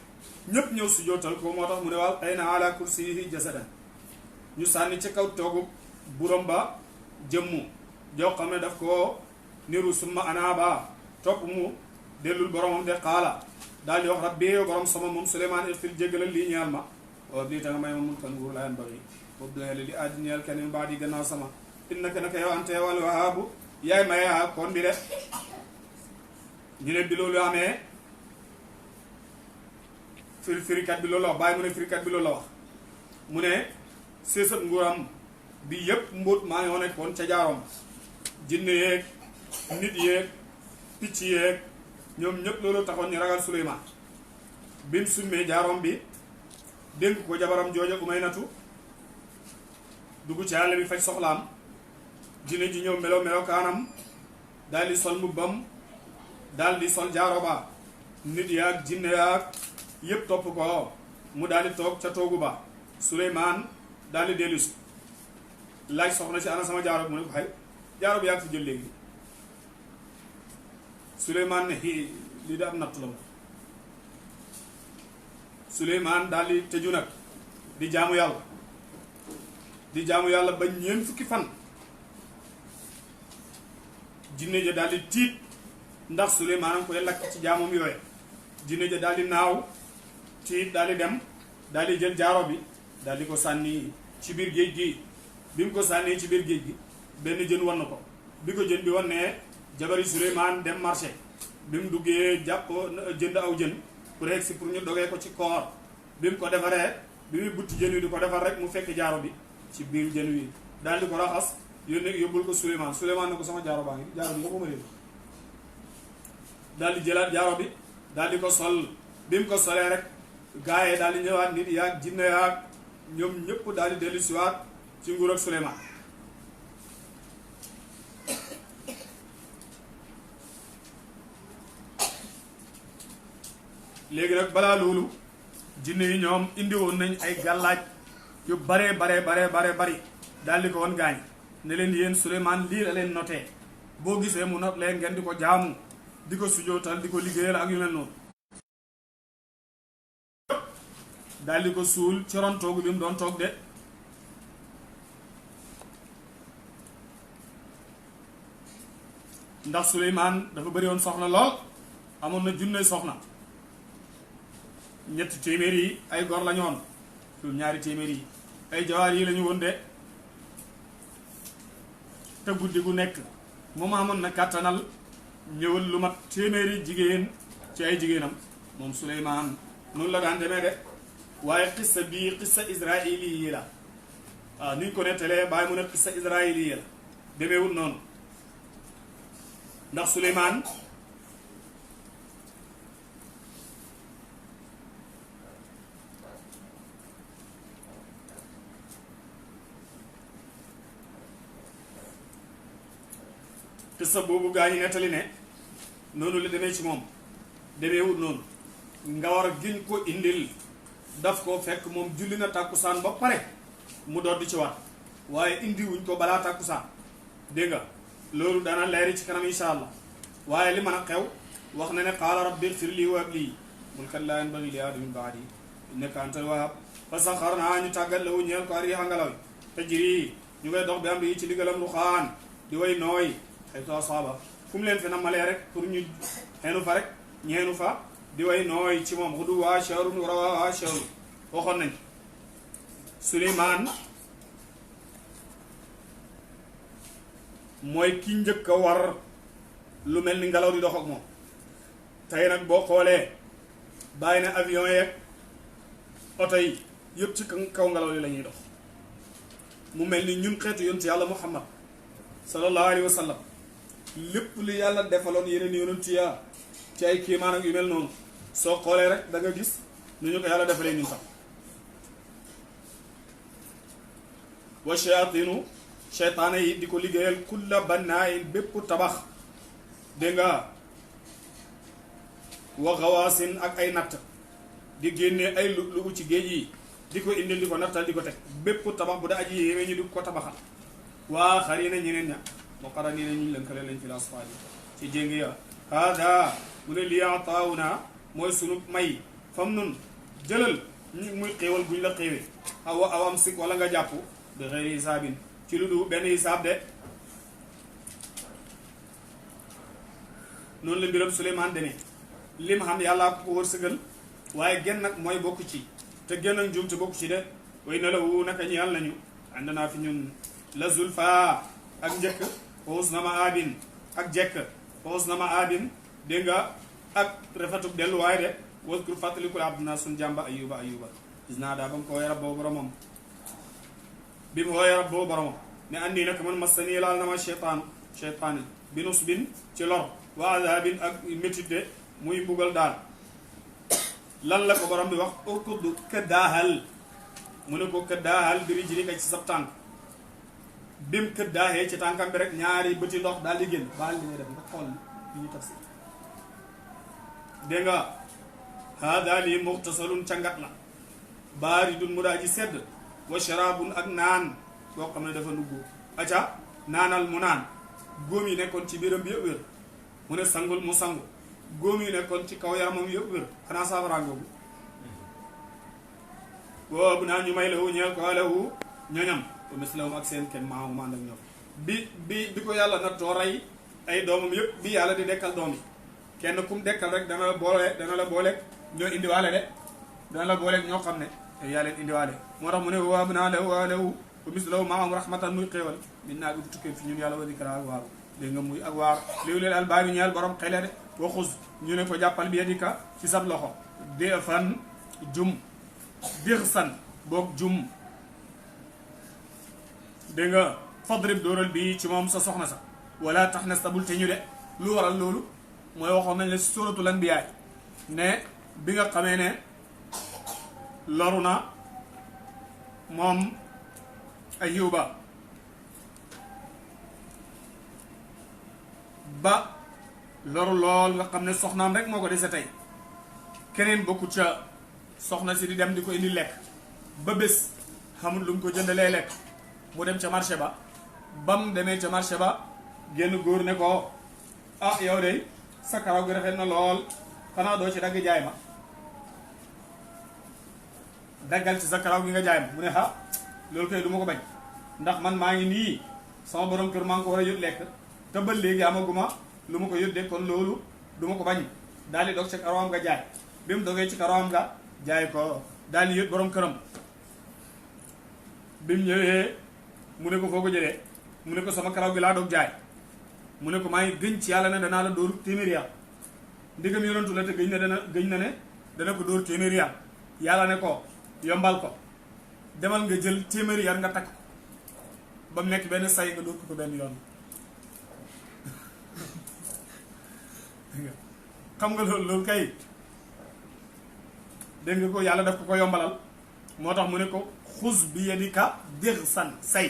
ñëpp ñëw su jootal ko moo tax mu ne waaw ay na ala kursiyihi jasadan ñu sànni ci kaw toogu buram ba jëmmu joo xam ne daf ko niru summa anaaba topp mu dellul boromam de xaala daal di wax rabbi borom sama moom Suleymaan irfil jéggalal lii ñeel ma waaw lii ta nga may ma mulkan nguur laa yanbaghi boobu doyale li aadi ñeel kenn min baadi gannaaw sama innaka naka yow ante wal wahaabu yaay maye kon bi de ñu ne bi loolu amee firikat bi loolu la wax bàyyi mu ne firikat bi loolu la wax mu ne séesat nguuram bi yëpp mbóot maa ngi nekkoon ca jaaroom jinne yeeg nit yeeg picc yeeg ñoom ñëpp loolu taxoon ñu ragal Suleymaan bi mu summee jaaroom bi dénk ko jabaram jooja Umaynatu dugg ci àll bi faj soxlaam jinne ji ñëw melo kaanam daal di sol mbubbam daal di sol jaaro ba nit yaag jinne yaag yëpp topp ko mu daal di toog ca toogu ba Suleymaan daal di dellu si laaj soxna si ana sama jaaro bi mu ne ko xay jaaro bi yaa ngi fi jël léegi Suleymaan ne lii da am natt la Suleymaan daal di tëju nag di jaamu yàlla ba ñeent fukki fan jinne ja daal di tiit ndax Suleymaan a koy lakk ci jaamam yooye jinne ja daal di naaw tiit daal di dem daal di jël jaaro bi daal di ko sànni ci biir géej gi bi mu ko sànnee ci biir géej gi benn jën wan na ko bi ko jën bi wan ne jabari Suleymaan dem marché bi mu duggee jàpp jënd aw jën pour egsi pour ñu dogee ko ci koor bi mu ko defaree bi muy butti jën wi di ko defar rek mu fekk jaaro bi ci biir jën wi daal di ko raxas yóbbul ko Suleymaan ne ko sama jaaro baa ngi jaaro bi nga ko ma réer daal di jëlaat jaaro bi daal di ko sol bi mu ko solee rek gaayee daal di ñëwaat nit yaag jinne yaag ñoom ñëpp daal di dellu siwaat ci nguur ak Suleymaan léegi nag balaa loolu jinne yi ñoom indi woon nañ ay gàllaaj yu bare bari daal di ko woon gaañ ne leen yéen Suleymaan lii la leen notee boo gisee mu not leen ngeen di ko jaamu di ko sujootal di ko liggéeyal ak yu mel noonu daal di ko suul ci ron toogu bi mu doon toog de ndax Suleymaan dafa bëri woon soxna lool amoon na junne soxna ñetti téeméer yi ay gor la ñu woon su ñaari téeméer yi ay jawaar yi la ñu woon de te guddi gu nekk moom amoon na kàttanal ñëwal lu mat téeméeri jigéen ci ay jigéenam moom Suleymaan noonu la daan demee de waaye xissa bii xissa israili yi la waaw ni ñu ko nettalee bàyyi mu ne xissa israili yi la demeewul noonu ndax Suleymaan xissa boobu gaa ñi nettali ne noonu la demee ci moom demeewul noonu nga war a giñ ko indil daf ko fekk moom julli na tàkkusaan ba pare mu doon di ci waat waaye indi wuñ ko balaa tàkkusaan dégg nga loolu dana leeri ci kanam insha allah waaye li mën a xew wax na ne qaala rabbi ighfir lii wa hab lii mulkan laa yanbaghi li ahadin min ba'dii innaka antal wahhaab fa saxxarnaa ñu tàggat lahu ñeel ko riiha ngelaw tajrii ñu ngay dox bi am rii ci diggalam ruxaan di way nooy haysu asaaba fu mu leen fi nammalee rek pour ñu xeenu fa rek ñeenu fa di way nooy ci moom ghuduwwuhaa shahrun wa rawaahuhaa shahrun waxoon nañ Suleymaan mooy ki njëkk a war lu mel ni ngelaw di dox ak moom tey nag boo xoolee bàyyi na avion yeeg oto yi yëpp ci kaw ngelaw li la ñuy dox mu mel ni ñun xeetu yonent yàlla Muhammad sallallahu alayhi wa sallam lépp li yàlla defaloon yeneen yonent ya ci ay kéemaan ak yu mel noonu soo xoolee rek da nga gis nu ñu ko yàlla defalee ñun tam wa shayaatinu seytaane yi di ko liggéeyal kulla bannaayin bépp tabax dégg nga wa xawaasin ak ay natt di génnee ay lu ci géej yi di ko indil di ko nattal di ko teg bépp tabax bu da aji yéeme ñu di ko tabaxal waa xari na ñeneen ña moo xara nii na ñu lënkale lañ fi lasfaali ci jéngi ya hada mu ne li ataaw naa mooy sunu may fam nun jëlal ñu muy xéewal guñ la xéewee aw am sik wala nga jàpp bi xëyri hisaabin ci lu du benn hisaab de noonu la mbiram Suleymaan demee lim xam yàllaa ko wërsëgal waaye genn nag mooy bokk ci te genn ak njuum te bokk ci de way na la wu naka ñi yàlla nañu ànd naa fi ñun la zulfa ak njëkk xoos na ma aabin ak jekk xoos na ma aabin dégg nga ak rafetub delluwaay de waskur fàttalikul abduna sun jàmba ayuba gis naa daa ba mu ko wooye rabboo boromam bi mu wooye rabboo boromam ne andi nag man masani laal na ma cheytaan bi nus bin ci lor wa azabin ak métit de muy mbugal daal lan la ko borom bi wax urkud këddaahal mu ne ko këddaahal biri jiri ka ci sab tànk bim këddaaxee ci tànkam bi rek ñaari bëti ndox daal di génn baal li ngay def nga xool li ñu tafsir dégg nga hada lii muxtasalun cangat la baaridun mu daa ji sedd wa sharabun ak naan boo xam ne dafa nuggoo aca naanal mu naan góom yi nekkoon ci biiram bi yëpp wér mu ne sangul mu sangu góom yi nekkoon ci kaw yaramam yëpp wér xanaa saafaraangoogu boobu naan ñu may lahu ñeel ko lahu ñoñam ba mislahum ak seen kenn maamum ànd ak ñoom bi ko yàlla nattoo rey ay doomam yëpp bi yàlla di dekkal doom yi kenn kum dekkal rek dana la booleeg ñoo indiwaale de dana la booleeg ñoo xam ne yaa leen indiwaale moo tax mu ne waab naa lahu ba mislahum maamum rahmatan muy xéewal min naa bi du tukkee fi ñun yàlla wa dikra ak waaru dégg nga muy ak waar léegi leen albaabi ñeel borom xele de waxus ñu ne ko jàppal bi yadika ci sab loxo de fan jum dir san boog jum dégg nga fadrib dóoral bi ci moom sa soxna sa wala tax na stabul te ñu de lu waral loolu mooy waxoon nañ la si suratul anbiya ne bi nga xamee ne loru na moom Ayuba ba loru lool nga xam ne soxnaam rek moo ko dese tey keneen bokku ca soxna si di dem di ko indi lekk ba bés xamul lu mu ko jëndalee lekk mu dem ca marché ba mu demee ca marché ba génn góor ne ko ah yow de sa karaw gi rafet na lool xanaa doo ci dagg jaay ma daggal ci sa karaw gi nga jaay ma mu ne ah loolu kay du ma ko bañ ndax man maa ngi nii sama borom kër maa ngi ko war a yót lekk te ba léegi amaguma lu ma ko yóddee kon loolu du ma ko bañ daal di dog ci karawam nga jaay bi mu dogee ci karawam nga jaay ko daal di yót borom këram bi mu ñëwee mu ne ko foo ko jëlee mu ne ko sama karaw gi laa dog jaay mu ne ko maa ngi gëñ ci yàlla ne danaa la dóor téeméeri yar ndigam yonantu la te gëñ na ne dana ko dóor téeméeri yar yàlla ne ko yombal ko demal nga jël téeméeri yar nga takk ko ba mu nekk benn say nga dóor ko benn yoon xam nga loolu kay dégg nga ko yàlla daf ko yombalal moo tax mu ne ko xus bi yadika dir san say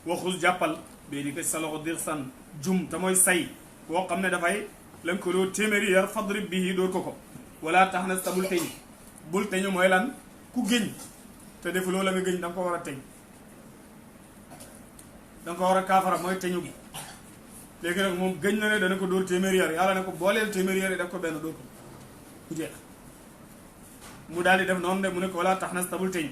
wa xus jàppal bi yadika sa loxo dir san jum te mooy say boo xam ne dafay lañ ko doo téeméeri yar fadrib bii dóor ko wala tax na sa bul teñu bul teñu mooy lan ku géñ te defu loolu la nga géñ da nga ko war a teñ da nga ko war a kaafara mooy teñu gi léegi nag moom gëñ na ne dana ko dóor téeméeri yar yàlla ne ko booleel téeméeri yar yi daf ko benn dóor ko ku jeex mu daal di def noonu de mu ne ko wala tax na stabul teñ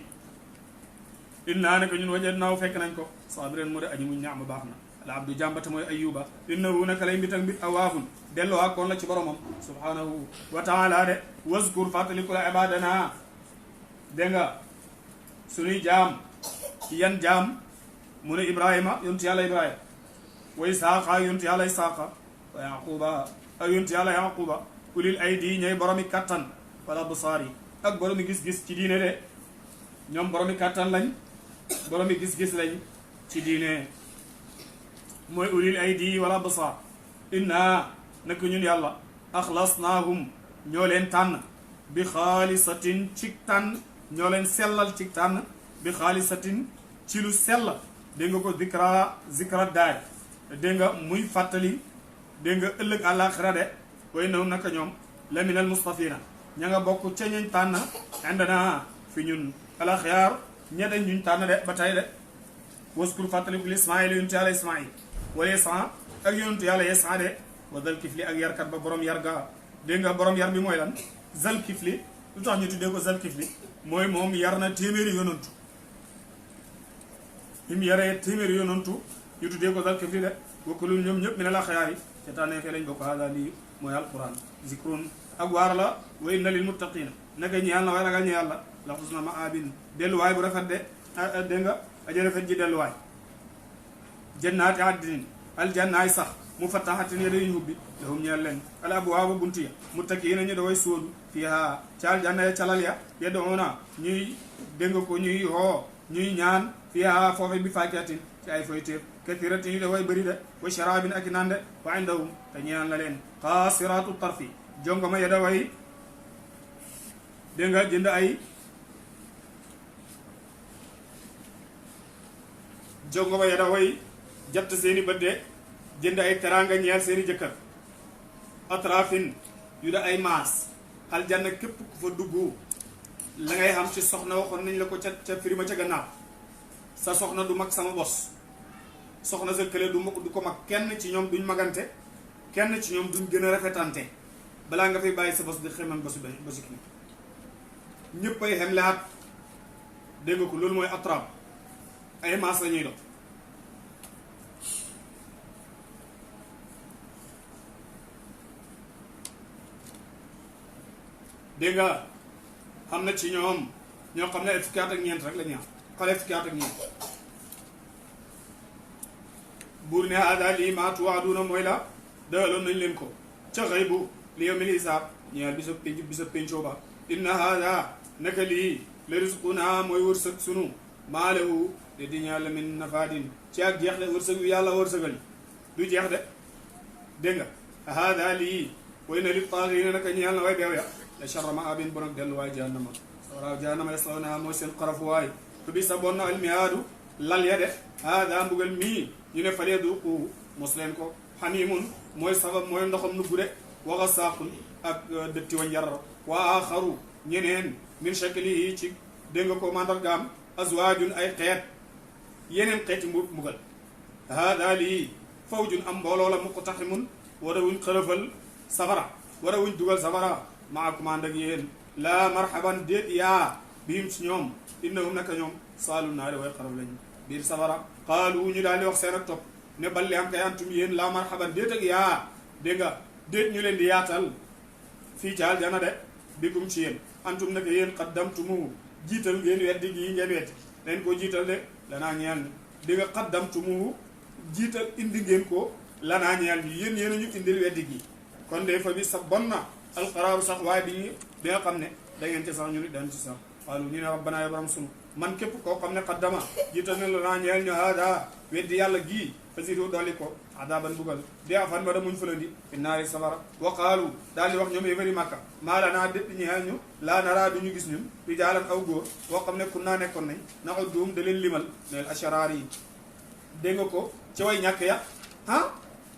innaa ne ko ñun wajat naaw fekk nañ ko sabiren mu de aji muñ ñaama baax na al abdu jàmbata mooy ayuba innahu naka lay mbit ak mbit awaabun delloo ak koon la ci boromam subhanahu wa taala de waskur fàttaliku la ibadana dégg nga suñuy jaam yan jaam mu ne ibrahima yontu yàlla ibrahima wa isaaqa yontu yàlla isaaqa wa yaquba ak yontu yàlla yaquba ulil aydi ñooy boromi kattan wala busaari ak boromi gis-gis ci diine de ñoom boromi kattan lañ boromi gis-gis lañ ci diine mooy ulil aydi wala busaar inna nak ñun yàlla axlasnaahum ñoo leen tànn bi xaalisatin ci tànn ñoo leen sellal ci tànn bi xaalisatin ci lu sell dégg nga ko zikra daari dégg nga muy fàttali dégg nga ëllëg àllaaxira de way noonu naka ñoom la minal mustafina ña nga bokk ca ñuñ tànn indana fi ñun ala xiyaar ña dañ ñuñ tànn de ba tey de waskur fàttaliku Ismaayil yonent yàlla Ismaayil wala Yasaa ak yonent yàlla Yasaa de wa zal kifli ak yarkat ba borom yar ga dégg nga borom yar bi mooy lan zal kifli lu tax ñu tuddee ko zal kifli mooy moom yar na téeméeri yonantu bi mu yaree téeméeri yonantu ñu tuddee ko zal kifli de wakkulun ñoom ñëpp mi ne la xayaar yi te tànnee fee lañ bokk hada lii mooy alquran zikrun ak waar la wa inna lil muttaqina naka ñi yàlla na way ragal ñi yàlla la xusna ma abin delluwaay bu rafet de dégg nga aja rafet ji delluwaay jannaati addinin aljannaay sax mu fattaxatin ya dañuy hubbi lahum ñeel leen al abwaaba buntu ya muttaqiina ñu da way sóodu fiha ca aljanna ya calal ya yad'una ñuy dégg ko ñuy hoo ñuy ñaan fiha foofe bi faakihatin ci ay foyteef kathiratin yu da way bëri de wa sharabin ak naan de wa indahum te ñaan la leen qaasiraatu tarfi jongoma ya da way dégg nga jënd ay jongoma ya da way jatt seeni bët de jënd ay teraanga ñeel seeni jëkkër atrafin yu da ay maas aljanna képp ku fa dugg la ngay xam ci soxna waxoon nañ la ko ca firima ca gannaaw sa soxna du mag sama bos soxna sa kële du ko mag kenn ci ñoom duñ magante kenn ci ñoom duñ gën a rafetante balaa nga fay bàyyi sa bos di xemam basu kii ñëpp ay xem laat dégg nga ko loolu mooy atrab ay maas la ñuy dox dégg nga xam na ci ñoom ñoo xam ne ay fukki at ak ñeent rek la ñu am xale fukki at ak ñeent buur ne hada lii maa tuwaaduuna mooy la dëgaloon nañ leen ko ca xëy bu li yawmil hisaab ñeel bisa péncoo ba inna hada naka lii la risquna mooy wërsëg sunu maa lahu de di ñeel la min nafaadin ci ak jeex de wërsëg yu yàlla wërsëgal du jeex de dégg nga hada lii way na li taaxiina naka ñeel na way beew ya la charra ma abin bon ak delluwaay jahannama sawaraaw jahannama yaslawnaha mooy seen xarafuwaay tu bi sa bon na almihaadu lal ya de hada mbugal mii ñu ne falee duqu mos leen ko xamimun mooy sabab mooy ndoxam nuggu de waxa saaqun ak dëtti wa njar wa axaru ñeneen min shaklihi ci dégg nga ko mandargaam azwaajun ay xeet yeneen xeeti mbugal hada lii fawjun am mbooloo la muqtaximun wara wuñ xërëfal safara wara wuñ dugal safara maakum ànd ak yéen laa marhaban déet yaa bihim ci ñoom innahum naka ñoom saalu naari way xaraf lañu biir safara qaalu ñu daal di wax seen ak topp ne balli am kay antum yéen laa marhaban déet ak yaa dégg nga déet ñu leen di yaatal fii ci aljana de bikum ci yéen antum naka yéen qaddamtumu jiital ngeen weddi gii ngeen weddi leen ko jiital de lanaa ñeel ni dégg nga qaddamtumu jiital indi ngeen ko lanaa ñeel ni yéen yéen a ñu indil weddi gi kon de fa bi sa bon na alqaraaru sax waaye bi nga xam ne da ngeen ci sax ñu ni dañ ci sax waalu ñu ne rabbana ya borom sunu man képp koo xam ne qaddama jiital ne lanaa ñeel ñu haada weddi yàlla gii fasidu dolli ko adaban bugal de afan ma da muñ fëlandi fi naari safara wa qaalu daal di wax ñoom yéfari màkka maa la naa dépp ñeel ñu laa naraa du ñu gis ñun rijaalan aw góor boo xam ne kun naa nekkoon nañ naxa duum da leen limal neel asharaar yi dégg nga ko ci way ñàkk ya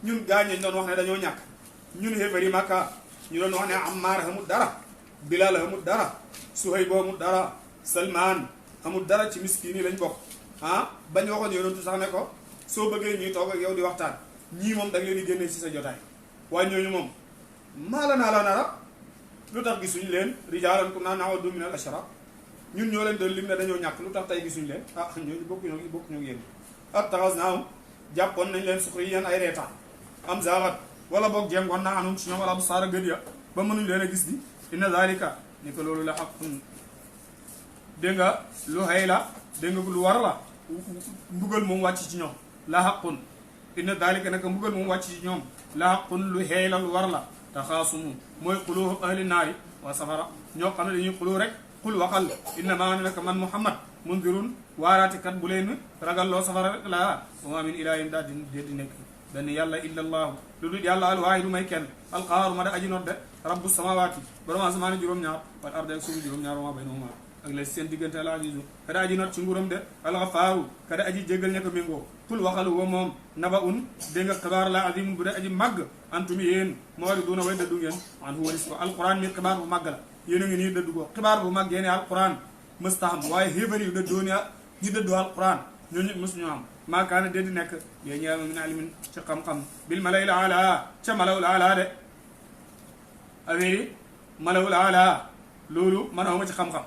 ñun gaañañ doon wax ne dañoo ñàkk ñun yéfari màkka ñu doon wax ne Ammaar amul dara Bilaal amul dara Suhayb amul dara Salmaan amul dara ci miskiin yi lañ bokk bañ waxoon yonentu sax ne ko soo bëggee ñuy toog ak yow di waxtaan ñii moom da nga leen di génnee ci sa jotaay waaye ñooñu moom maala naa la nara lu tax gisuñu leen rijaalan kunna na'uddu minal ashraar ñun ñoo leen doon lim ne dañoo ñàkk lu tax tey gisuñu leen ñooñu bokkuñu yéen attaxaznaahum jàppoon nañ leen suxriyan ay reetaan am zaagat wala boog jéngoon naa anum ci ñoom wala bu saara gën ya ba mënuñ leen a gis di inna zalika ni ko loolu la xaqun dégg nga lu xëy la dégg nga lu war la mbugal moom wàcc ci ñoom la xaqun inna dalika naka mbugal moom wàcc ci ñoom la xaqun lu xeey la lu war la taxaasumu mooy xuloo ahli naari waa safara ñoo xam ne dañuy xuloo rek xul waxal inna maa ne naka man muhammad mundirun waaraatikat bu leen ragal loo safara rek laa wa maa min ilaahin daal di nekk benn yàlla illa allahu lu dul yàlla alwaahidu may kenn alqahaaru ma da aji not de rabbu samawaati borom asamaan juróom-ñaar wal ardi ak suufu juróom-ñaar wa maa baynahuma ak la seen diggante al azizu kada aji not ci nguuram de alxafaaru kada aji jégal ña ko méngoo kul waxal wa moom naba un dégg nga xibaar la azim bu de aji màgg antum yéen mu'riduna way dëddu ngeen an hu walis ko alquran mi xibaar bu màgg la yéen a ngi nii dëddu ko xibaar bu màggee ne alquran mëstaham waaye xéefar yu dëddoo ne ñu dëddoo alquran ñoo nit mësuñu am maakaana déedi nekk yéen ñaama min alimin ci xam-xam bil malayil ala ca malawul ala de affaire malawul ala loolu man awma ci xam-xam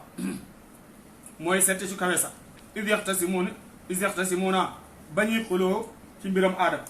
mooy sette ci kawe sax is yaxtasimuuna bañuy xuloo ci mbiram aadama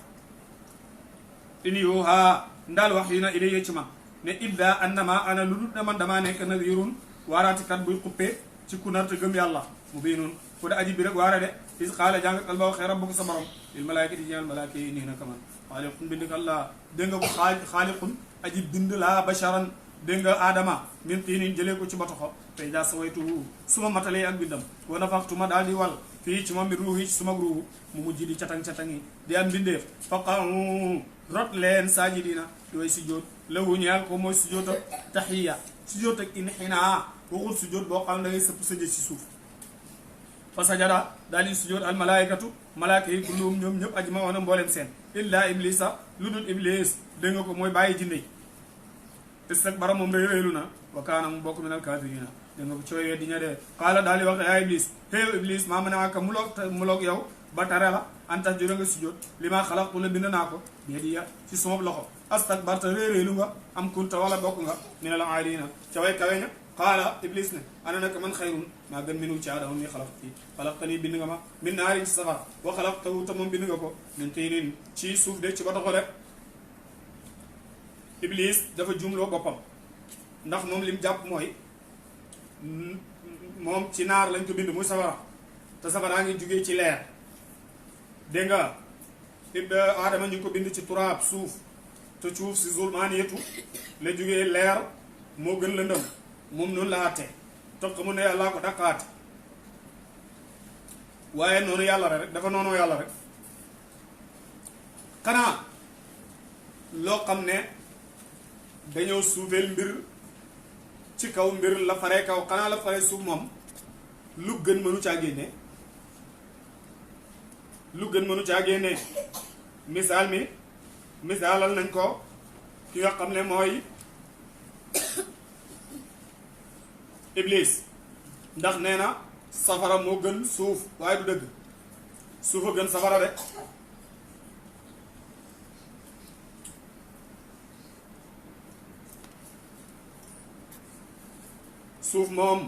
in yuuhaa ndaal wax yi na ilayya ci man ne illa annama ana lu dul ne man damaa nekk nadirun waaraatikat buy xuppee ci ku nar te gëm yàlla mu biinun ku da aji bi rek waara de is xaala jàngatal ba waxee rabbuka sa borom lil malaayikati ñeel malaaka yi nii na kaman xaaliqun bind allah dégg nga ko xaaliqun aji bind laa basharan dégg nga aadama min tiinin jëlee ko ci batoxo tey daa sawaytuhu suma matalee ak bindam wa nafaxtuma daal di wal fii ci ma mi ruuhi ci suma ruuhu mu mujj di catang-catangi di am mbindeef faqa'u rot leen saajidina di way sujjóot lahu ñeel ko mooy sujjóot ak taxiya sujjóot ak inxinaa waxul sujjóot boo xam ne da ngay sëpp sa jë ci suuf fa sajada daal di sujjóot al malaayikatu malaaka yi kulluhum ñoom ñëpp aji ma wax na mbooleem seen illa iblisa lu dul iblis dégg nga ko mooy bàyyi jinne yi istakbara moom rëy rëylu na wa kaana mu bokk minal kaafiriina dégg nga ko ci way di ña dee qaala daal di wax yaa iblis héew iblis maa mën a aka muloog yow ba tare la antax jura nga sujjóot li maa xalaqtu la bind naa ko biyadiya ci suma loxo astakbarta rëy rëylu nga am kunta wala bokk nga minal aaliina ca way kawe ña qaala iblis ne ana naka man xayrun maa gën minu ci aadama mi xalaqtanii bind nga ma min naarin ci safara wa xalaqtahu te moom bind nga ko min tiinin ci suuf de ci ba taxo de iblis dafa jumloo boppam ndax moom lim jàpp mooy moom ci naar lañ ko bind muy safara te safaraa ngi jugee ci leer dégg nga aadama ñu ngi ko bind ci turaab suuf te suuf si zulmaaniyatu la jugee leer moo gën lëndëm moom noonu la àtte toog mu ne yàllaa ko daqaate waaye noonu yàlla rek dafa noonu yàlla rek xanaa loo xam ne dañoo suufeel mbir ci kaw mbir la faree kaw xanaa la faree suuf moom lu gën mënu caa génne lu gën mënu caa génne misaal mi misaalal nañ ko ki nga xam ne mooy iblis ndax nee na safara moo gën suuf waaye du dëgg suuf a gën safara de suuf moom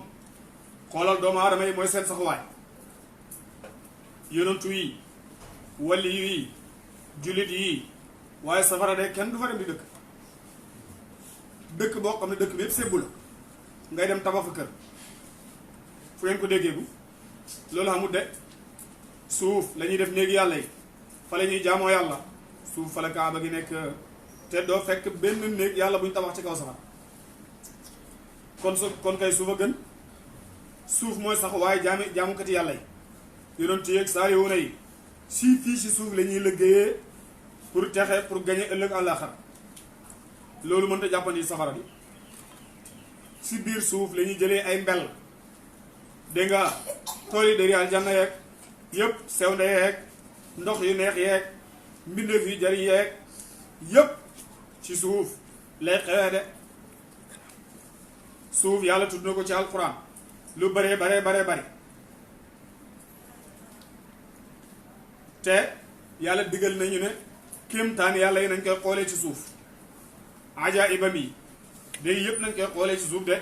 xoolal doomu aadama yi mooy seen saxuwaay yonantu yi wali yi jullit yi waaye safara de kenn du fa dem di dëkk boo xam ne dëkk bi yëpp sebbu la ngay dem tabax fa kër fu ngeen ko déggeegu loolu xamut de suuf la ñuy def néegi yàlla yi fa la ñuy jaamoo yàlla suuf fa la kaaba gi nekk te doo fekk benn néeg yàlla bu ñu tabax ci kaw safara kon kay suuf a gën suuf mooy sax waaye jaamukati yàlla yi yonent yi ak saalihuuna yi fii si suuf la ñuy liggéeyee pour texe pour gagner ëllëg àllaaxira loolu mënta jàppandi safara bi si biir suuf la ñuy jëlee ay mbel dégg nga tool yi dari aljanna yeeg yëpp sew nde yeeg ndox yu neex yeeg mbindeef yu jari yeeg yëpp ci suuf lay xewee de suuf yàlla tudd na ko ci alquran lu baree bari te yàlla digal nañu ne kéemtaan yàlla yi nañ koy xoolee ci suuf ajaibam yi léegi yëpp nañ koy xoolee ci suuf de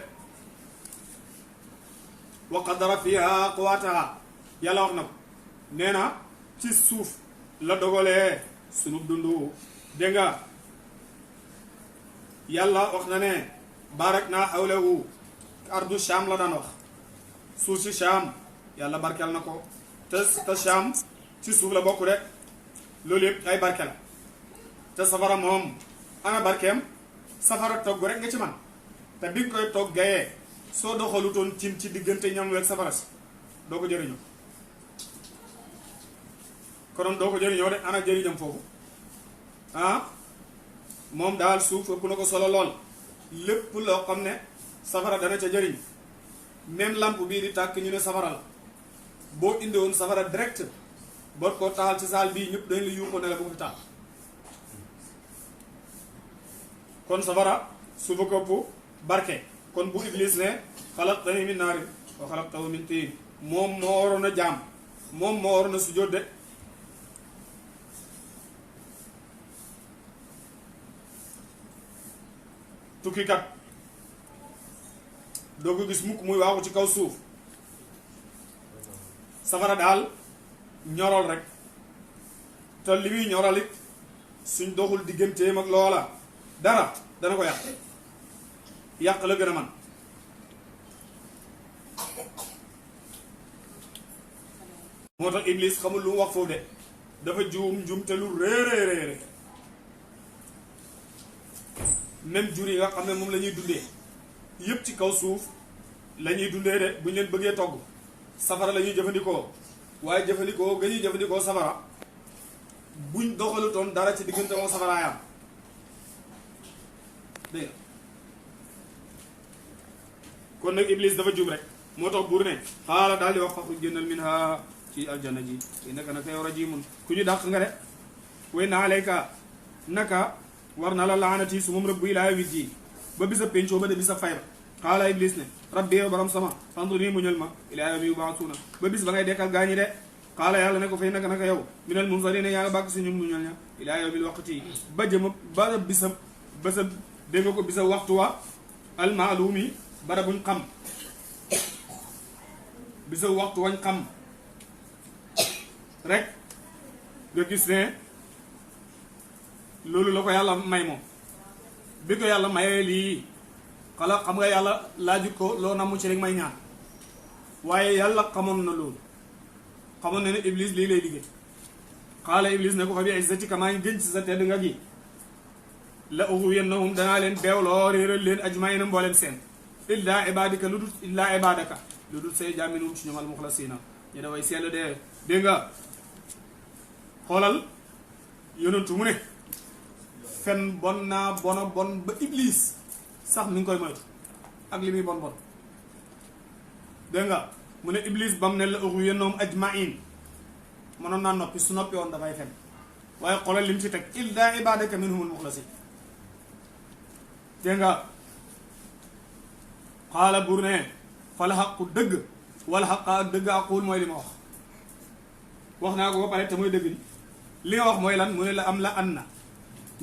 wa qaddara fiha aqwaataha yàlla wax na ko nee na ci suuf la dogalee sunu dundu dégg nga yàlla wax na ne barak naa xawlewu ardu Sham la daan wax suuf si Sham yàlla barkel na ko te Sham ci suuf la bokk rek loolu yëpp ay barke la te safara moom ana barkeem safara togg rek nga ci man te bi nga koy togg gayee soo doxalutoon cin ci diggante ñam weeg safara si doo ko jëriñoo konoon doo ko jëriñoo de ana jëriñam foofu ah moom daal suuf ëpp na ko solo lool lépp loo xam ne safara dana ca jëriñ même lampe bii di tàkk ñu ne safara la boo indi woon safara direct boo ko taxal ci saal bii ñëpp dañ la yuuxoo ne la bu ko fi taal kon safara su fa këpp barke kon bu iblis ne xalaqtanii min naarin wa xalaqtahu min tiin moom moo waroon a jaam moom moo waroon a sujjóot de tukkikat doo ko gis mukk muy waaxu ci kaw suuf safara daal ñorol rek te li muy ñoral it suñ doxul digganteem ak loola dara dana ko yàq la gën a man moo tax iblis xamul lu mu wax foofu de dafa juum te lu réeréeréeré même jur yi nga xam ne moom la ñuy dundee yëpp ci kaw suuf la ñuy dundee de bu ñu leen bëggee togg safara la ñuy jëfandikoo waaye jëfandikoo ga ñuy jëfandikoo safara buñ doxalutoon dara ci diggante moo safaraayam dégg nga kon nag iblis dafa jub rek moo tax buur ne xaala daal di wax faxruj génnal minha ci aljana ji innaka naka yow rajimun ku ñu dàq nga de way na alayka naka war na la laanati su moom rëbb ilaa yawmi diin ba bisa pencoo ba de bisa fayra xaala iblis ne rabbi yow borom sama fandur nii muñal ma ilaa yawmi yubaasuuna ba bis ba ngay dekkal gaañi de xaala yàlla ne ko fay naka yow minal munzariina yaa nga bàkk si ñun muñal ña ilaa yawmil waqti ba jëma ba bisa dégg nga ko bisa waxtu wa almaalumi bara buñ xam bisa waxtu wañ xam rek nga gis ne loolu la ko yàlla may moom bi ko yàlla mayee lii xala xam nga yàlla laaju ko loo namu ci rek may ñaan waaye yàlla xamoon na loolu xamoon na ne iblis lii lay liggéey xaala iblis ne ko fa bi izzatika maa ngi gën ci sa tedd nga gi la ughwiyannahum danaa leen beewloo réeral leen ajmaina mboolem seen illaa ibadika lu dul illaa ibadaka lu dul say jaaminum ci ñoom al muxlasina ñu da way sell de dégg nga xoolal yonentu mu ne fen bon naa bona bon ba iblis sax mi ngi koy moytu ak li muy bon bon dégg nga mu ne iblis ba mu ne la ughwiyannahum ajmain mënoon naa noppi su noppi woon dafay fen waaye xoolal li mu ci teg illaa ibadaka minhumul muxlasin dégg nga xaala buur ne fal xaqu dëgg wala xaqa ak dëgg aqul mooy li ma wax naa ko ba pare te mooy dëgg li nga wax mooy lan mu ne la am la an na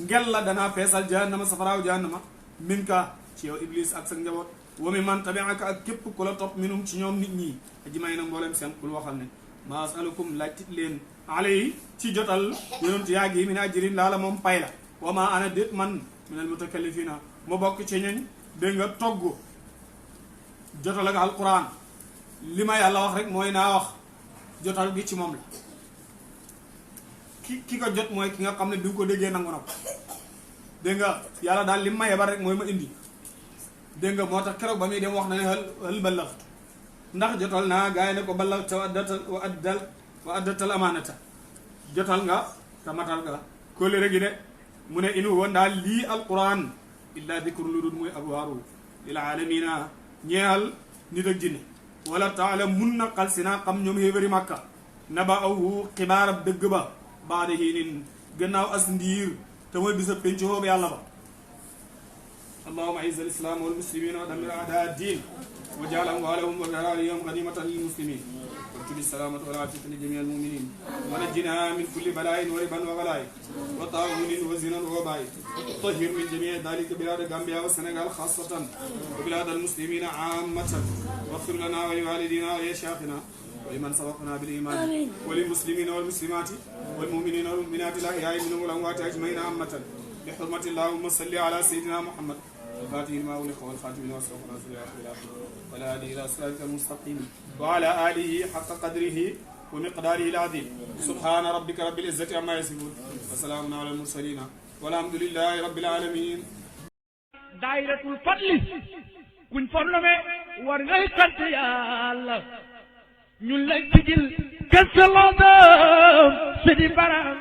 ngel la danaa feesal jahannama safaraaw jahannama min ka ci yow iblis ak sa njaboot wa mi man tabi'aka ak képp ku la topp minum ci ñoom nit ñi ajmaay na mboolem seen kul waxal ne ma asalukum laajtit leen alay ci jotal yonentu yaa gi min ajrin laa la moom pay la wa ma ana déet man minal mutakallifina ma bokk ci ñeñ dégg nga togg jotal ak alquran li ma yàlla wax rek mooy naa wax jotal gi ci moom la ki ko jot mooy ki nga xam ne bi nga ko déggee nangu na ko dégg nga yàlla daal li maye ba rek mooy ma indi dégg nga moo tax keroog ba muy dem wax na ne hal ballaghtu ndax jotal naa gaa yi ne ko ballaghta wa addatal amaanata jotal nga te matal nga kóllëre gi de mu ne in huwa daal lii alquran illa dikrun lu dul muy ab waaru lil aalamiina ñeexal nit ak jinne wala taala mun na xal si naa xam ñoom xéefari màkka naba awu xibaarab dëgg ba baada hiinin gannaaw as ndiir te mooy bisa penc xoobu yàlla ba allahuma aiz al islam wal muslimin wa damir a'daa ad-din wa ja'al amwalahum wa zarariyahum ghanimatan lil muslimin واكتب السلامة والعافية لجميع المؤمنين ونجنا من كل بلاء وربا وغلاء وطاعون وزنا ووباء طهر من جميع ذلك بلاد غامبيا والسنغال خاصة وبلاد المسلمين عامة واغفر لنا ولوالدينا ولشيخنا ولمن سبقنا بالإيمان وللمسلمين والمسلمات والمؤمنين والمؤمنات الأحياء منهم والأموات أجمعين عامة بحرمة اللهم صل على سيدنا محمد الفاتح لما أغلق والخاتم لما سبق ناصر الآخر ولا هادي إلى صراطك المستقيم وعلى آله حق قدره ومقداره العظيم سبحان ربك رب العزة عما يصفون وسلام على المرسلين والحمد لله رب العالمين دائرة الفضل كن فرنمي ورغي سنت يا الله ñun lay tigil kessel la dem sidi baram